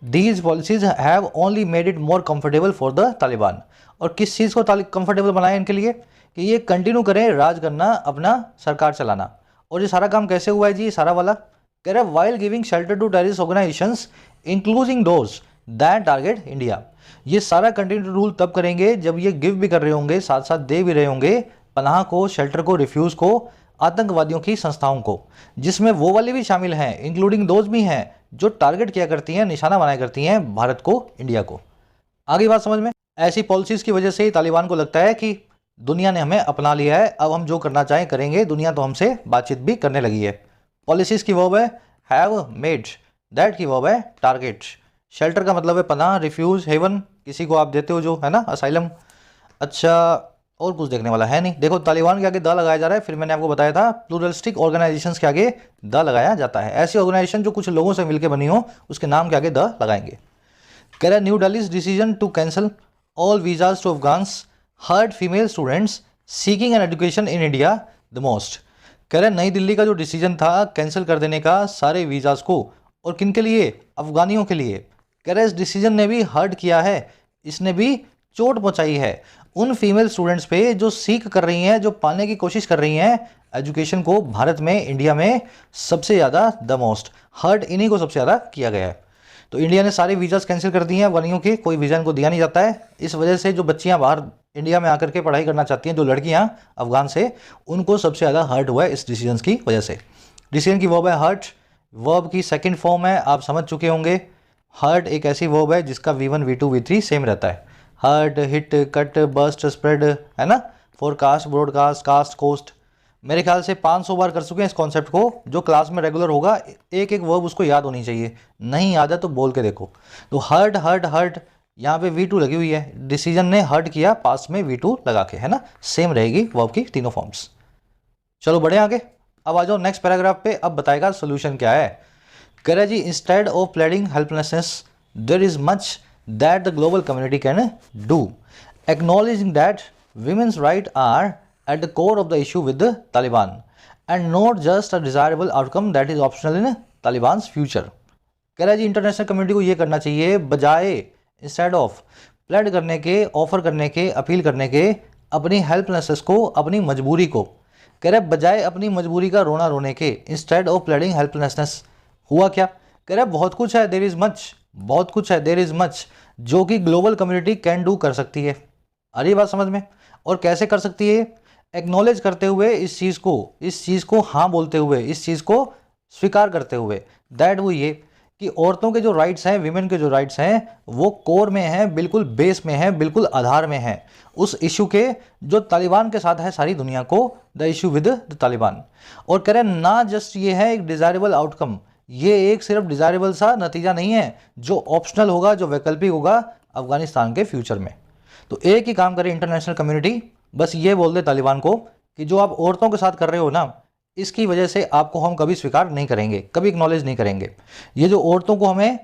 These policies have only made it more comfortable for the Taliban. और किस चीज़ को कंफर्टेबल बनाया इनके लिए, कि ये कंटिन्यू करें राज करना, अपना सरकार चलाना। और ये सारा काम कैसे हुआ है जी, सारा वाला कह रहा है while giving shelter to terrorist organisations including those that target India. ये सारा कंटिन्यू रूल तब करेंगे जब ये गिव भी कर रहे होंगे, साथ साथ दे भी रहे होंगे पनाह को, शेल्टर को, रिफ्यूज़ को, आतंकवादियों की संस्थाओं को, जिसमें वो वाले भी शामिल हैं, इंक्लूडिंग दोज भी हैं जो टारगेट किया करती हैं, निशाना बनाया करती हैं भारत को, इंडिया को। आगे बात समझ में। ऐसी पॉलिसीज़ की वजह से ही तालिबान को लगता है कि दुनिया ने हमें अपना लिया है, अब हम जो करना चाहें करेंगे, दुनिया तो हमसे बातचीत भी करने लगी है। पॉलिसीज़ की वर्ब है हैव मेड, दैट की वर्ब है टारगेट। शेल्टर का मतलब है पनाह, रिफ्यूज़, हेवन, किसी को आप देते हो जो, है ना, असाइलम। अच्छा, और कुछ देखने वाला है नहीं। देखो तालिबान के आगे द लगाया जा रहा है, फिर मैंने आपको बताया था प्लूरलिस्टिक ऑर्गेनाइजेशंस के आगे द लगाया जाता है। ऐसी ऑर्गेनाइजेशन जो कुछ लोगों से मिलकर बनी हो, उसके नाम के आगे द लगाएंगे। कह रहा है New Delhi's decision to cancel all visas to Afghans hurt female students seeking an education in India the most. कह रहा है नई दिल्ली का जो डिसीजन था कैंसिल कर देने का सारे वीज़ाज़ को, और किन के लिए, अफगानियों के लिए। कह रहा है इस डिसीजन ने भी हर्ट किया है, इसने भी चोट पहुंचाई है उन फीमेल स्टूडेंट्स पे जो सीख कर रही हैं, जो पाने की कोशिश कर रही हैं एजुकेशन को भारत में, इंडिया में सबसे ज़्यादा, द मोस्ट हर्ट इन्हीं को सबसे ज़्यादा किया गया है। तो इंडिया ने सारे वीज़ाज़ कैंसिल कर दिए हैं अफगानियों के, कोई वीज़ा इनको दिया नहीं जाता है। इस वजह से जो बच्चियाँ बाहर इंडिया में आकर के पढ़ाई करना चाहती हैं, जो लड़कियाँ अफगान से, उनको सबसे ज़्यादा हर्ट हुआ है इस डिसीजन की वजह से। डिसीजन की वर्ब है हर्ट, वर्ब की सेकंड फॉर्म है, आप समझ चुके होंगे। हर्ट एक ऐसी वर्ब है जिसका V1 V2 V3 सेम रहता है। Hurt, hit, cut, bust, spread, है ना, फोरकास्ट, ब्रॉडकास्ट, कास्ट, कोस्ट। मेरे ख्याल से 500 बार कर चुके हैं इस कॉन्सेप्ट को। जो क्लास में रेगुलर होगा एक एक वर्ब उसको याद होनी चाहिए, नहीं याद है तो बोल के देखो। तो हर्ट हर्ट हर्ट, यहाँ पे V2 लगी हुई है, डिसीजन ने हर्ट किया पास में V2 लगा के, है ना, सेम रहेगी वर्ब की तीनों फॉर्म्स। चलो बढ़े आगे। अब आ जाओ नेक्स्ट पैराग्राफ पे, अब बताएगा सोल्यूशन क्या है। कह रहा है जी instead of pleading helplessness there is much that the global community can do, acknowledging that women's right are at the core of the issue with the Taliban and not just a desirable outcome that is optional in Taliban's future। कह रहा है जी इंटरनेशनल कम्युनिटी को ये करना चाहिए, बजाय इंस्टेड ऑफ प्लेड करने के, ऑफर करने के, अपील करने के, अपनी हेल्पलेसनेस को, अपनी मजबूरी को। कह रहा है बजाय अपनी मजबूरी का रोना रोने के, इंस्टेड ऑफ प्लेडिंग हेल्पलेसनेस, हुआ क्या। कह रहा है बहुत कुछ है, देयर इज मच, बहुत कुछ है, देयर इज मच, जो कि ग्लोबल कम्युनिटी कैन डू, कर सकती है। आ रही बात समझ में। और कैसे कर सकती है, एक्नॉलेज करते हुए इस चीज़ को हाँ बोलते हुए, इस चीज़ को स्वीकार करते हुए, दैट वो ये कि औरतों के जो राइट्स हैं, विमेन के जो राइट्स हैं, वो कोर में हैं, बिल्कुल बेस में हैं, बिल्कुल आधार में हैं उस इशू के जो तालिबान के साथ है सारी दुनिया को, the issue with the Taliban. और कह रहे हैं ना जस्ट ये है एक डिज़ायरेबल आउटकम, ये एक सिर्फ डिज़ायरेबल सा नतीजा नहीं है जो ऑप्शनल होगा, जो वैकल्पिक होगा अफगानिस्तान के फ्यूचर में। तो एक ही काम करे इंटरनेशनल कम्युनिटी, बस ये बोल दे तालिबान को कि जो आप औरतों के साथ कर रहे हो ना, इसकी वजह से आपको हम कभी स्वीकार नहीं करेंगे, कभी एक्नॉलेज नहीं करेंगे। ये जो औरतों को हमें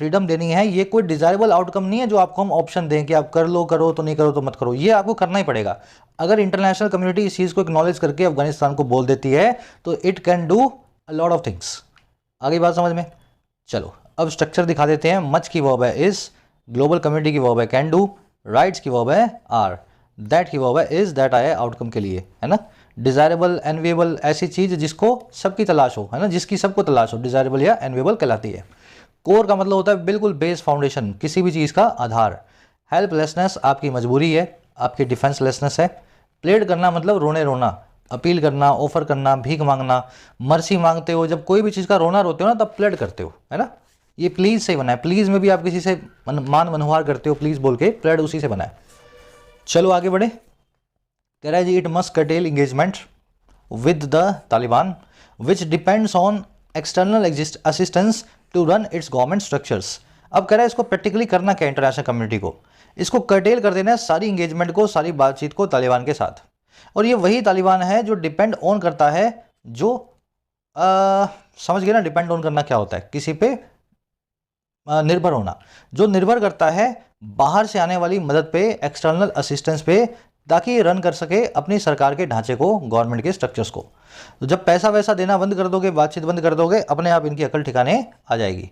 फ्रीडम देनी है, ये कोई डिज़ायरेबल आउटकम नहीं है जो आपको हम ऑप्शन दें कि आप कर लो, करो तो नहीं करो तो मत करो, ये आपको करना ही पड़ेगा। अगर इंटरनेशनल कम्युनिटी इस चीज़ को एक्नॉलेज करके अफगानिस्तान को बोल देती है तो it can do a lot of things. आगे बात समझ में। चलो अब स्ट्रक्चर दिखा देते हैं। मच की वर्ब है इज, ग्लोबल कम्युनिटी की वर्ब है कैन डू, राइट्स की वर्ब है आर, दैट की वर्ब है इज, दैट आया आउटकम के लिए, है ना। डिज़ायरेबल, एनविएबल, ऐसी चीज़ जिसको सबकी तलाश हो, है ना, जिसकी सबको तलाश हो, डिज़ायरेबल या एनविएबल कहलाती है। कोर का मतलब होता है बिल्कुल बेस, फाउंडेशन, किसी भी चीज़ का आधार। हेल्पलेसनेस आपकी मजबूरी है, आपकी डिफेंसलेसनेस है। प्लेड करना मतलब रोने रोना, अपील करना, ऑफर करना, भीख मांगना, मर्सी मांगते हो, जब कोई भी चीज़ का रोना रोते हो ना तब प्लेड करते हो, है ना। ये प्लीज़ से बना है, प्लीज़ में भी आप किसी से मान मनोहार करते हो, प्लीज़ बोल के, प्लेड उसी से बना है। चलो आगे बढ़े। कह रहा है जी it must curtail engagement with the Taliban which depends on external assistance to run its government structures. अब कह रहा है इसको प्रैक्टिकली करना क्या इंटरनेशनल कम्युनिटी को, इसको कर्टेल कर देना है सारी इंगेजमेंट को, सारी बातचीत को तालिबान के साथ। और ये वही तालिबान है जो डिपेंड ऑन करता है, जो समझ गए ना डिपेंड ऑन करना क्या होता है, किसी पे निर्भर होना, जो निर्भर करता है बाहर से आने वाली मदद पे, एक्सटर्नल असिस्टेंस पे, ताकि ये रन कर सके अपनी सरकार के ढांचे को, गवर्नमेंट के स्ट्रक्चर्स को। तो जब पैसा वैसा देना बंद कर दोगे, बातचीत बंद कर दोगे, अपने आप इनकी अकल ठिकाने आ जाएगी।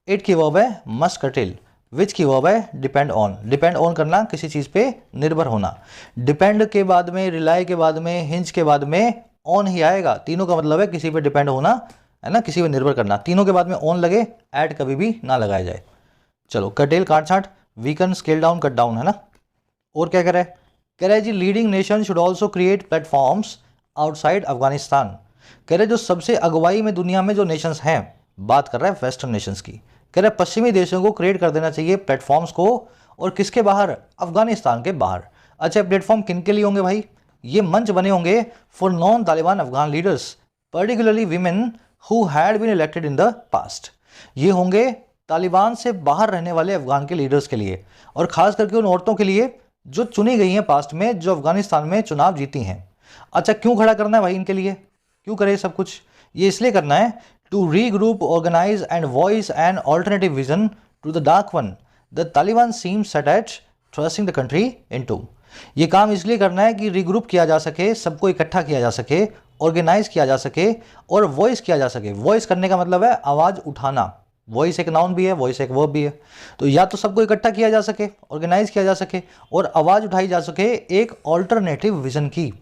इट की वर्ब है मस्ट कर्टेल, विच की वर्ब है डिपेंड ऑन। डिपेंड ऑन करना, किसी चीज़ पे निर्भर होना। डिपेंड के बाद में, रिलाई के बाद में, हिंज के बाद में ऑन ही आएगा। तीनों का मतलब है किसी पे डिपेंड होना, है ना, किसी पे निर्भर करना। तीनों के बाद में ऑन लगे, ऐड कभी भी ना लगाया जाए। चलो, कर्टेल काट छाट, weaken, scale down, cut down, है ना। और क्या कह रहा है जी, leading nation should also create platforms outside Afghanistan. कह रहे जो सबसे अगुवाई में दुनिया में जो नेशंस हैं, बात कर रहा है वेस्टर्न नेशंस की, कह रहे पश्चिमी देशों को क्रिएट कर देना चाहिए प्लेटफॉर्म्स को। और किसके बाहर? अफगानिस्तान के बाहर। अच्छा, प्लेटफॉर्म किन के लिए होंगे भाई? ये मंच बने होंगे for non Taliban Afghan leaders, particularly women who had been elected in the past. ये होंगे तालिबान से बाहर रहने वाले अफगान के लीडर्स के लिए, और खास करके उन औरतों के लिए जो चुनी गई हैं पास्ट में, जो अफगानिस्तान में चुनाव जीती हैं। अच्छा, क्यों खड़ा करना है भाई इनके लिए, क्यों करे सब कुछ? ये इसलिए करना है to regroup, organise and voice an alternative vision to the dark one the Taliban seems set at thrusting the country into. ये काम इसलिए करना है कि रीग्रुप किया जा सके, सबको इकट्ठा किया जा सके, ऑर्गेनाइज किया जा सके और वॉइस किया जा सके। वॉइस करने का मतलब है आवाज़ उठाना। वॉइस एक नाउन भी है, वॉइस एक वर्ब भी है। तो या तो सबको इकट्ठा किया जा सके, ऑर्गेनाइज किया जा सके और आवाज़ उठाई जा सके एक ऑल्टरनेटिव विजन की,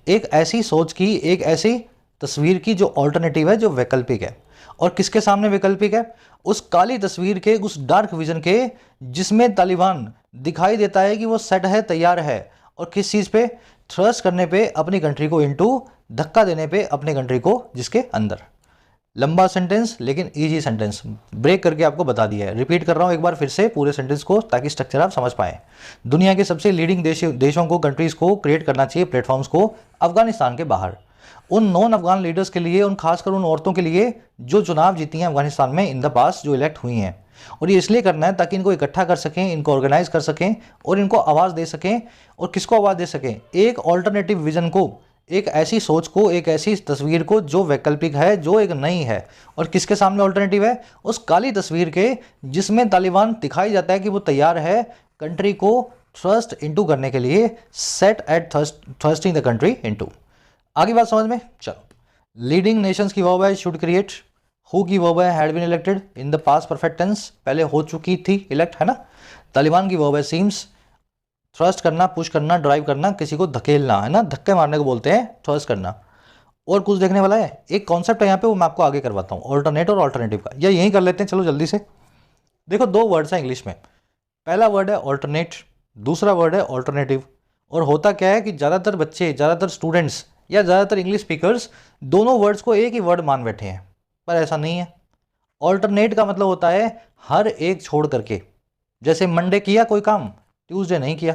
एक ऐसी सोच की, एक ऐसी तस्वीर की जो ऑल्टरनेटिव है, जो वैकल्पिक है। और किसके सामने वैकल्पिक है? उस काली तस्वीर के, उस डार्क विजन के, जिसमें तालिबान दिखाई देता है कि वो सेट है, तैयार है। और किस चीज़ पे? थ्रस्ट करने पे अपनी कंट्री को इनटू, धक्का देने पे अपनी कंट्री को जिसके अंदर। लंबा सेंटेंस लेकिन इजी सेंटेंस, ब्रेक करके आपको बता दिया है। रिपीट कर रहा हूँ एक बार फिर से पूरे सेंटेंस को, ताकि स्ट्रक्चर आप समझ पाएं। दुनिया के सबसे लीडिंग देशों को, कंट्रीज़ को क्रिएट करना चाहिए प्लेटफॉर्म्स को अफगानिस्तान के बाहर, उन नॉन अफगान लीडर्स के लिए, उन खासकर उन औरतों के लिए जो चुनाव जीती हैं अफगानिस्तान में इन द पास्ट, जो इलेक्ट हुई हैं। और ये इसलिए करना है ताकि इनको इकट्ठा कर सकें, इनको ऑर्गेनाइज कर सकें और इनको आवाज़ दे सकें। और किसको आवाज़ दे सकें? एक ऑल्टरनेटिव विजन को, एक ऐसी सोच को, एक ऐसी तस्वीर को जो वैकल्पिक है, जो एक नई है। और किसके सामने ऑल्टरनेटिव है? उस काली तस्वीर के, जिसमें तालिबान दिखाई जाता है कि वो तैयार है कंट्री को थ्रस्ट इनटू करने के लिए, set at thrusting the country into. आगे बात समझ में? चलो, लीडिंग नेशंस की वर्ब है शुड क्रिएट, हु की वर्ब है had been elected in the past perfect tense, पहले हो चुकी थी इलेक्ट, है ना। तालिबान की वर्ब है सीम्स, थ्रस्ट करना, पुश करना, ड्राइव करना, किसी को धकेलना, है ना, धक्के मारने को बोलते हैं थ्रस्ट करना। और कुछ देखने वाला है, एक कॉन्सेप्ट है यहाँ पे, वो मैं आपको आगे करवाता हूँ, ऑल्टरनेट और ऑल्टरनेटिव का, या यही कर लेते हैं। चलो जल्दी से देखो, दो वर्ड्स हैं इंग्लिश में, पहला वर्ड है ऑल्टरनेट, दूसरा वर्ड है ऑल्टरनेटिव। और होता क्या है कि ज़्यादातर बच्चे, ज़्यादातर स्टूडेंट्स या ज़्यादातर इंग्लिश स्पीकर्स दोनों वर्ड्स को एक ही वर्ड मान बैठे हैं, पर ऐसा नहीं है। ऑल्टरनेट का मतलब होता है हर एक छोड़ करके, जैसे मंडे किया कोई काम, ट्यूसडे नहीं किया,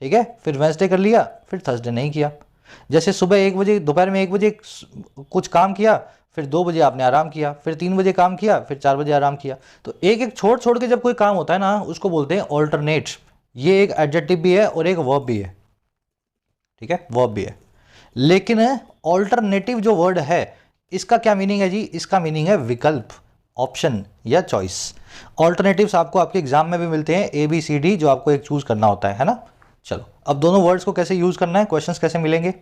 ठीक है, फिर वेंसडे कर लिया, फिर थर्सडे नहीं किया। जैसे सुबह 1 बजे, दोपहर में 1 बजे कुछ काम किया, फिर 2 बजे आपने आराम किया, फिर 3 बजे काम किया, फिर 4 बजे आराम किया। तो एक एक छोड़ छोड़ के जब कोई काम होता है ना, उसको बोलते हैं ऑल्टरनेट। ये एक एडजेक्टिव भी है और एक वर्ब भी है, ठीक है, वर्ब भी है। लेकिन ऑल्टरनेटिव जो वर्ड है, इसका क्या मीनिंग है जी? इसका मीनिंग है विकल्प, ऑप्शन या चॉइस। ऑल्टरनेटिव्स आपको आपके एग्जाम में भी मिलते हैं, ABCD, जो आपको एक चूज करना होता है ना। चलो, अब दोनों वर्ड्स को कैसे यूज करना है, क्वेश्चंस कैसे मिलेंगे।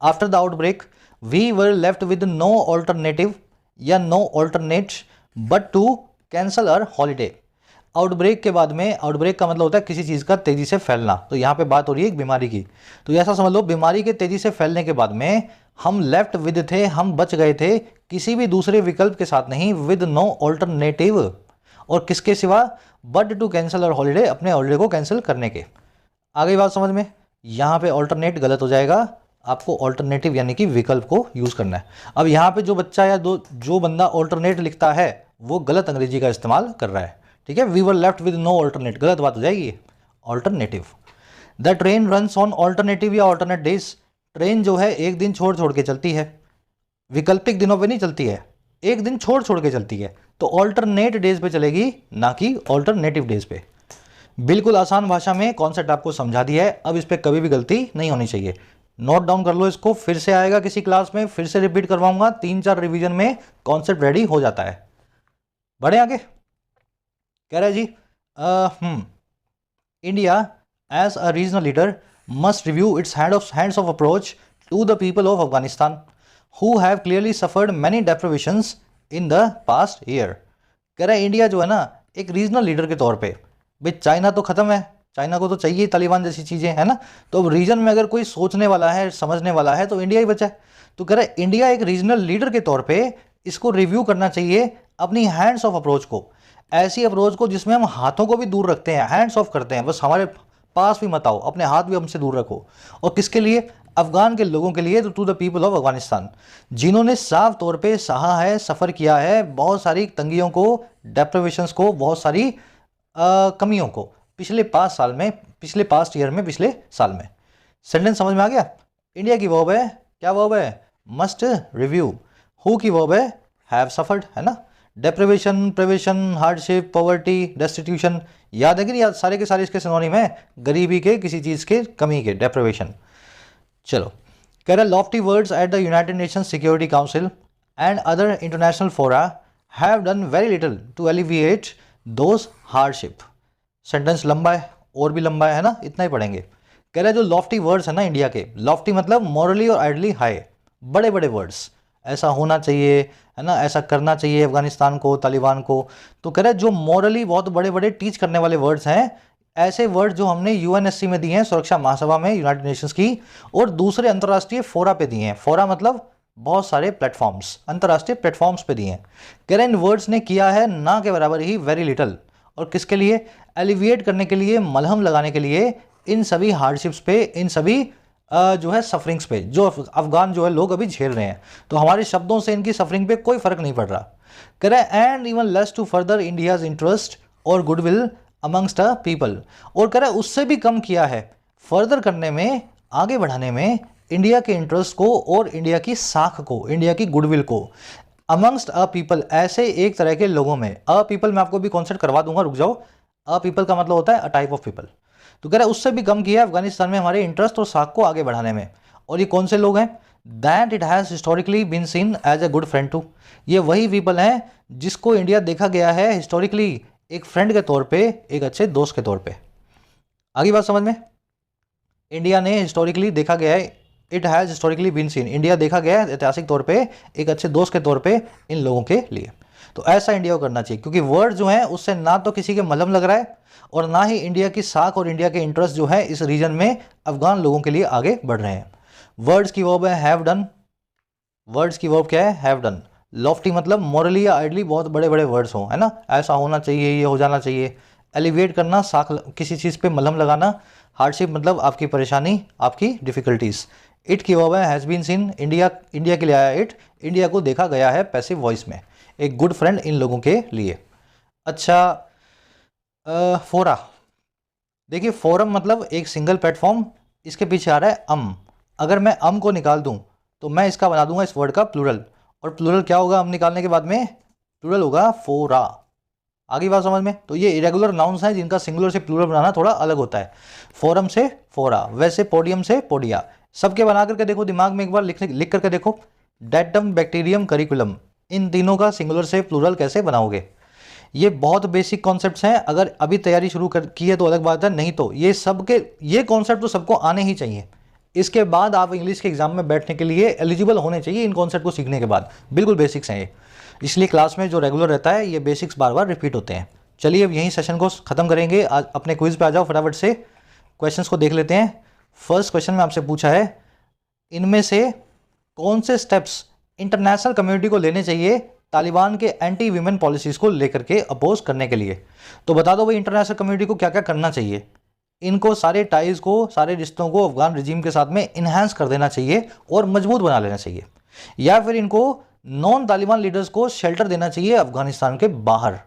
After the outbreak we were left with no alternative या no alternate but to cancel our holiday. Outbreak के बाद में, आउटब्रेक का मतलब होता है किसी चीज़ का तेज़ी से फैलना, तो यहाँ पे बात हो रही है एक बीमारी की। तो ऐसा समझ लो, बीमारी के तेज़ी से फैलने के बाद में हम लेफ्ट विद थे, हम बच गए थे किसी भी दूसरे विकल्प के साथ नहीं, विद नो ऑल्टरनेटिव। और किसके सिवा? But to cancel our holiday, अपने हॉलीडे को कैंसिल करने के। आ गई बात समझ में? यहाँ पे ऑल्टरनेट गलत हो जाएगा, आपको ऑल्टरनेटिव यानी कि विकल्प को यूज़ करना है। अब यहाँ पे जो बच्चा या जो बंदा ऑल्टरनेट लिखता है, वो गलत अंग्रेजी का इस्तेमाल कर रहा है, ठीक है। We were left with no alternate, गलत बात हो जाएगी, alternative. The train runs on alternative या ऑल्टरनेट डेज। ट्रेन जो है एक दिन छोड़ छोड़ के चलती है, वैकल्पिक दिनों पे नहीं चलती है, एक दिन छोड़ छोड़ के चलती है। तो ऑल्टरनेट डेज पे चलेगी, ना कि ऑल्टरनेटिव डेज पे। बिल्कुल आसान भाषा में कॉन्सेप्ट आपको समझा दिया है, अब इस पर कभी भी गलती नहीं होनी चाहिए। नोट डाउन कर लो इसको, फिर से आएगा किसी क्लास में, फिर से रिपीट करवाऊंगा, 3-4 रिवीजन में कॉन्सेप्ट रेडी हो जाता है। बढ़े आगे। कह रहा है जी India as a regional leader must review its hands off approach to the people of Afghanistan who have clearly suffered many deprivations in the past year. कह रहा है इंडिया जो है ना एक रीजनल लीडर के तौर पे, भाई चाइना तो खत्म है, चाइना को तो चाहिए तालिबान जैसी चीज़ें, है ना, तो अब रीजन में अगर कोई सोचने वाला है, समझने वाला है, तो इंडिया ही बचा है। तो कह रहा है इंडिया एक रीजनल लीडर के तौर पे इसको रिव्यू करना चाहिए अपनी हैंड्स ऑफ अप्रोच को, ऐसी अप्रोच को जिसमें हम हाथों को भी दूर रखते हैं, हैंड्स ऑफ करते हैं, बस हमारे पास भी मत आओ, अपने हाथ भी हमसे दूर रखो। और किसके लिए? अफगान के लोगों के लिए, तो to the people of Afghanistan, जिन्होंने साफ तौर पे सहा है, सफ़र किया है बहुत सारी तंगियों को, डेप्रिवेशंस को, बहुत सारी कमियों को पिछले 5 साल में, पिछले पास्ट ईयर में, पिछले साल में। सेंटेंस समझ में आ गया? इंडिया की वर्ब है, क्या वर्ब है? Must review. हु की वर्ब है? हैव सफर्ड, है ना। Deprivation, prevention, hardship, poverty, destitution, याद है कि नहीं याद? सारे के सारे इसके सिनोनिम है, गरीबी के, किसी चीज़ के कमी के, डेप्रिवेशन। चलो, कह रहा lofty words at the United Nations Security Council and other international fora have done very little to alleviate those hardship. Sentence लंबा है, और भी लंबा है ना, इतना ही पढ़ेंगे। कह रहा है जो लॉफ्टी वर्ड्स है ना इंडिया के, लॉफ्टी मतलब मॉरली और आइडली हाई, बड़े बड़े वर्ड्स, ऐसा होना चाहिए, है ना, ऐसा करना चाहिए अफगानिस्तान को, तालिबान को। तो कह रहा है जो मॉरली बहुत बड़े बड़े टीच करने वाले वर्ड्स हैं, ऐसे वर्ड जो हमने यूएनएससी में दिए हैं, सुरक्षा महासभा में, यूनाइटेड नेशंस की, और दूसरे अंतर्राष्ट्रीय फोरा पे दिए हैं। फोरा मतलब बहुत सारे प्लेटफॉर्म्स, अंतर्राष्ट्रीय प्लेटफॉर्म्स पे दिए हैं। कह रहे इन वर्ड्स ने किया है ना के बराबर ही, वेरी लिटल। और किसके लिए? एलिविएट करने के लिए, मलहम लगाने के लिए इन सभी हार्डशिप्स पे, इन सभी जो है सफरिंग्स पे, जो अफगान जो है लोग अभी झेल रहे हैं। तो हमारे शब्दों से इनकी सफरिंग पे कोई फर्क नहीं पड़ रहा। कह रहे हैं and even less to further India's interest और गुडविल अमंगस्ट अ पीपल। और कह रहा है उससे भी कम किया है फर्दर करने में, आगे बढ़ाने में इंडिया के इंटरेस्ट को और इंडिया की साख को, इंडिया की गुडविल को, अमंगस्ट अ पीपल, ऐसे एक तरह के लोगों में। अ पीपल मैं आपको भी कॉन्सेप्ट करवा दूंगा, रुक जाओ। अ पीपल का मतलब होता है अ टाइप ऑफ पीपल। तो कह रहा है उससे भी कम किया है अफगानिस्तान में हमारे इंटरेस्ट और साख को आगे बढ़ाने में। और ये कौन से लोग हैं? That it has historically been seen as a good friend to. ये वही पीपल हैं जिसको इंडिया देखा गया है हिस्टोरिकली एक फ्रेंड के तौर पे, एक अच्छे दोस्त के तौर पे। आगे बात समझ में? इंडिया ने हिस्टोरिकली देखा गया है, it has historically been seen, India देखा गया है ऐतिहासिक तौर पे एक अच्छे दोस्त के तौर पे इन लोगों के लिए। तो ऐसा इंडिया को करना चाहिए, क्योंकि वर्ड जो है उससे ना तो किसी के मलहम लग रहा है, और ना ही इंडिया की साख और इंडिया के इंटरेस्ट जो है इस रीजन में अफगान लोगों के लिए आगे बढ़ रहे हैं। वर्ड्स की वर्ब है हैव डन। वर्ड्स की वर्ब क्या है? Have done. लॉफ्टी मतलब मॉरली या आइडली बहुत बड़े बड़े वर्ड्स हों, है ना, ऐसा होना चाहिए, ये हो जाना चाहिए। एलिवेट करना, साख किसी चीज़ पे मलहम लगाना। हार्डशिप मतलब आपकी परेशानी, आपकी डिफिकल्टीज। इट की वर्ब है has been seen. India, India के लिए आया इट, इंडिया को देखा गया है पैसिव वॉइस में, एक गुड फ्रेंड इन लोगों के लिए। अच्छा, फोरा, देखिए फोरम मतलब एक सिंगल प्लेटफॉर्म, इसके पीछे आ रहा है अम। अगर मैं अम को निकाल दूं तो मैं इसका बना दूंगा इस वर्ड का प्लूरल, और प्लूरल क्या होगा अम निकालने के बाद में? प्लूरल होगा फोरा। आगे बात समझ में? तो ये इरेगुलर नाउन्स हैं जिनका सिंगुलर से प्लूरल बनाना थोड़ा अलग होता है। फोरम से फोरा, वैसे पोडियम से पोडिया। सबके बना करके देखो, दिमाग में एक बार लिख करके देखो। डेटम, बैक्टीरियम, करिकुलम, इन तीनों का सिंगुलर से प्लूरल कैसे बनाओगे? ये बहुत बेसिक कॉन्सेप्ट्स हैं, अगर अभी तैयारी शुरू की है तो अलग बात है, नहीं तो ये सबके, ये कॉन्सेप्ट तो सबको आने ही चाहिए। इसके बाद आप इंग्लिश के एग्जाम में बैठने के लिए एलिजिबल होने चाहिए इन कॉन्सेप्ट को सीखने के बाद। बिल्कुल बेसिक्स हैं ये, इसलिए क्लास में जो रेगुलर रहता है ये बेसिक्स बार बार रिपीट होते हैं। चलिए अब यहीं सेशन को खत्म करेंगे। आज अपने क्विज पे आ जाओ, फटाफट से क्वेश्चंस को देख लेते हैं। फर्स्ट क्वेश्चन में आपसे पूछा है इनमें से कौन से स्टेप्स इंटरनेशनल कम्युनिटी को लेने चाहिए तालिबान के एंटी वीमेन पॉलिसीज़ को लेकर के अपोज करने के लिए? तो बता दो भाई इंटरनेशनल कम्युनिटी को क्या क्या करना चाहिए। इनको सारे टाइज़ को, सारे रिश्तों को अफगान रिजीम के साथ में इन्हांस कर देना चाहिए और मजबूत बना लेना चाहिए, या फिर इनको नॉन तालिबान लीडर्स को शेल्टर देना चाहिए अफगानिस्तान के बाहर,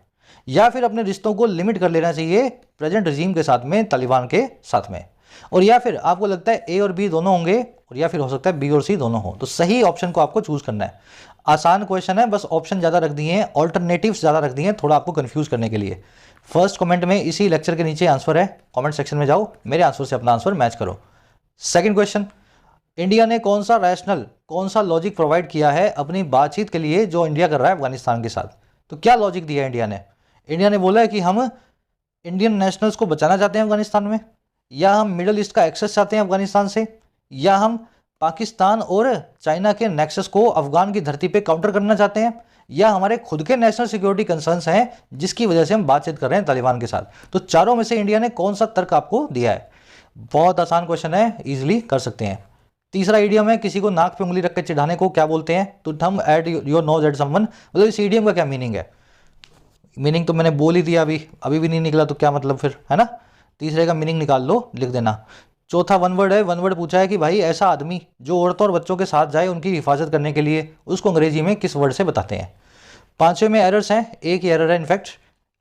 या फिर अपने रिश्तों को लिमिट कर लेना चाहिए प्रेजेंट रिजीम के साथ में, तालिबान के साथ में। और या फिर आपको लगता है ए और बी दोनों होंगे, और या फिर हो सकता है बी और सी दोनों हो, तो सही ऑप्शन को आपको चूज करना है। आसान क्वेश्चन है, बस ऑप्शन ज़्यादा रख दिए हैं, ऑल्टरनेटिव्स ज़्यादा रख दिए हैं थोड़ा आपको कंफ्यूज करने के लिए। फर्स्ट कमेंट में इसी लेक्चर के नीचे आंसर है, कमेंट सेक्शन में जाओ, मेरे आंसर से अपना आंसर मैच करो। सेकंड क्वेश्चन, इंडिया ने कौन सा रैशनल, कौन सा लॉजिक प्रोवाइड किया है अपनी बातचीत के लिए जो इंडिया कर रहा है अफगानिस्तान के साथ? तो क्या लॉजिक दिया है इंडिया ने? इंडिया ने बोला है कि हम इंडियन नेशनल्स को बचाना चाहते हैं अफगानिस्तान में, या हम मिडल ईस्ट का एक्सेस चाहते हैं अफगानिस्तान से, या हम पाकिस्तान और चाइना के नेक्सस को अफगान की धरती पे काउंटर करना चाहते हैं, या हमारे खुद के नेशनल सिक्योरिटी कंसर्न्स हैं जिसकी वजह से हम बातचीत कर रहे हैं तालिबान के साथ। तो चारों में से इंडिया ने कौन सा तर्क आपको दिया है? बहुत आसान क्वेश्चन है, इजीली कर सकते हैं। तीसरा इडियम है, किसी को नाक पे उंगली रख के चिढ़ाने को क्या बोलते हैं? तो thumb at your nose at someone, मतलब इस इडियम का क्या मीनिंग है? मीनिंग तो मैंने बोल ही दिया, अभी भी नहीं निकला, तो क्या मतलब फिर, है ना? तीसरे का मीनिंग निकाल लो, लिख देना। चौथा वन वर्ड है, वन वर्ड पूछा है कि भाई ऐसा आदमी जो औरतों और बच्चों के साथ जाए उनकी हिफाजत करने के लिए, उसको अंग्रेजी में किस वर्ड से बताते हैं? पांचवें में एरर्स हैं, एक ही एरर है इनफैक्ट,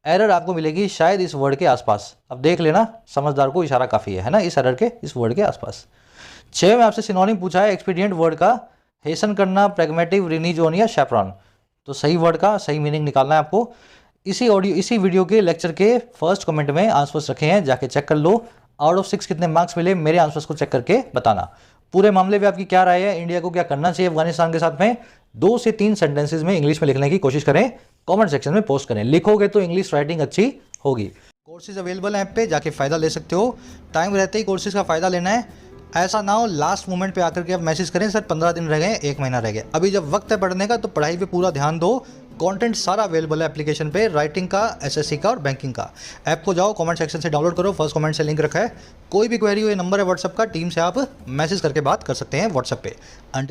एरर आपको मिलेगी शायद इस वर्ड के आसपास। अब देख लेना, समझदार को इशारा काफ़ी है ना, इस एरर के इस वर्ड के आसपास। 6 में आपसे सिनोनिम पूछा है एक्सपीडियंट वर्ड का, हेसन करना, प्रैग्मेटिव, रिनीजोन या शैपरॉन। तो सही वर्ड का सही मीनिंग निकालना है आपको। इसी वीडियो के लेक्चर के फर्स्ट कमेंट में आंसर्स रखे हैं, जाके चेक कर लो। आउट ऑफ 6 कितने मार्क्स मिले, मेरे आंसर्स को चेक करके बताना। पूरे मामले में आपकी क्या राय है, इंडिया को क्या करना चाहिए अफगानिस्तान के साथ में? 2 से 3 सेंटेंसेज में इंग्लिश में लिखने की कोशिश करें, कमेंट सेक्शन में पोस्ट करें। लिखोगे तो इंग्लिश राइटिंग अच्छी होगी। कोर्सेज अवेलेबल हैं ऐप पे, जाके फ़ायदा ले सकते हो। टाइम रहते ही कोर्सेज का फ़ायदा लेना है, ऐसा ना हो लास्ट मोमेंट पे आकर के आप मैसेज करें सर 15 दिन रह गए, 1 महीना रह गया। अभी जब वक्त है पढ़ने का तो पढ़ाई पे पूरा ध्यान दो। कंटेंट सारा अवेलेबल है एप्लीकेशन पे, राइटिंग का, एसएससी का और बैंकिंग का। ऐप को जाओ, कमेंट सेक्शन से डाउनलोड करो, फर्स्ट कमेंट से लिंक रखा है। कोई भी क्वेरी हो, ये नंबर है व्हाट्सएप का, टीम से आप मैसेज करके बात कर सकते हैं व्हाट्सएप पे।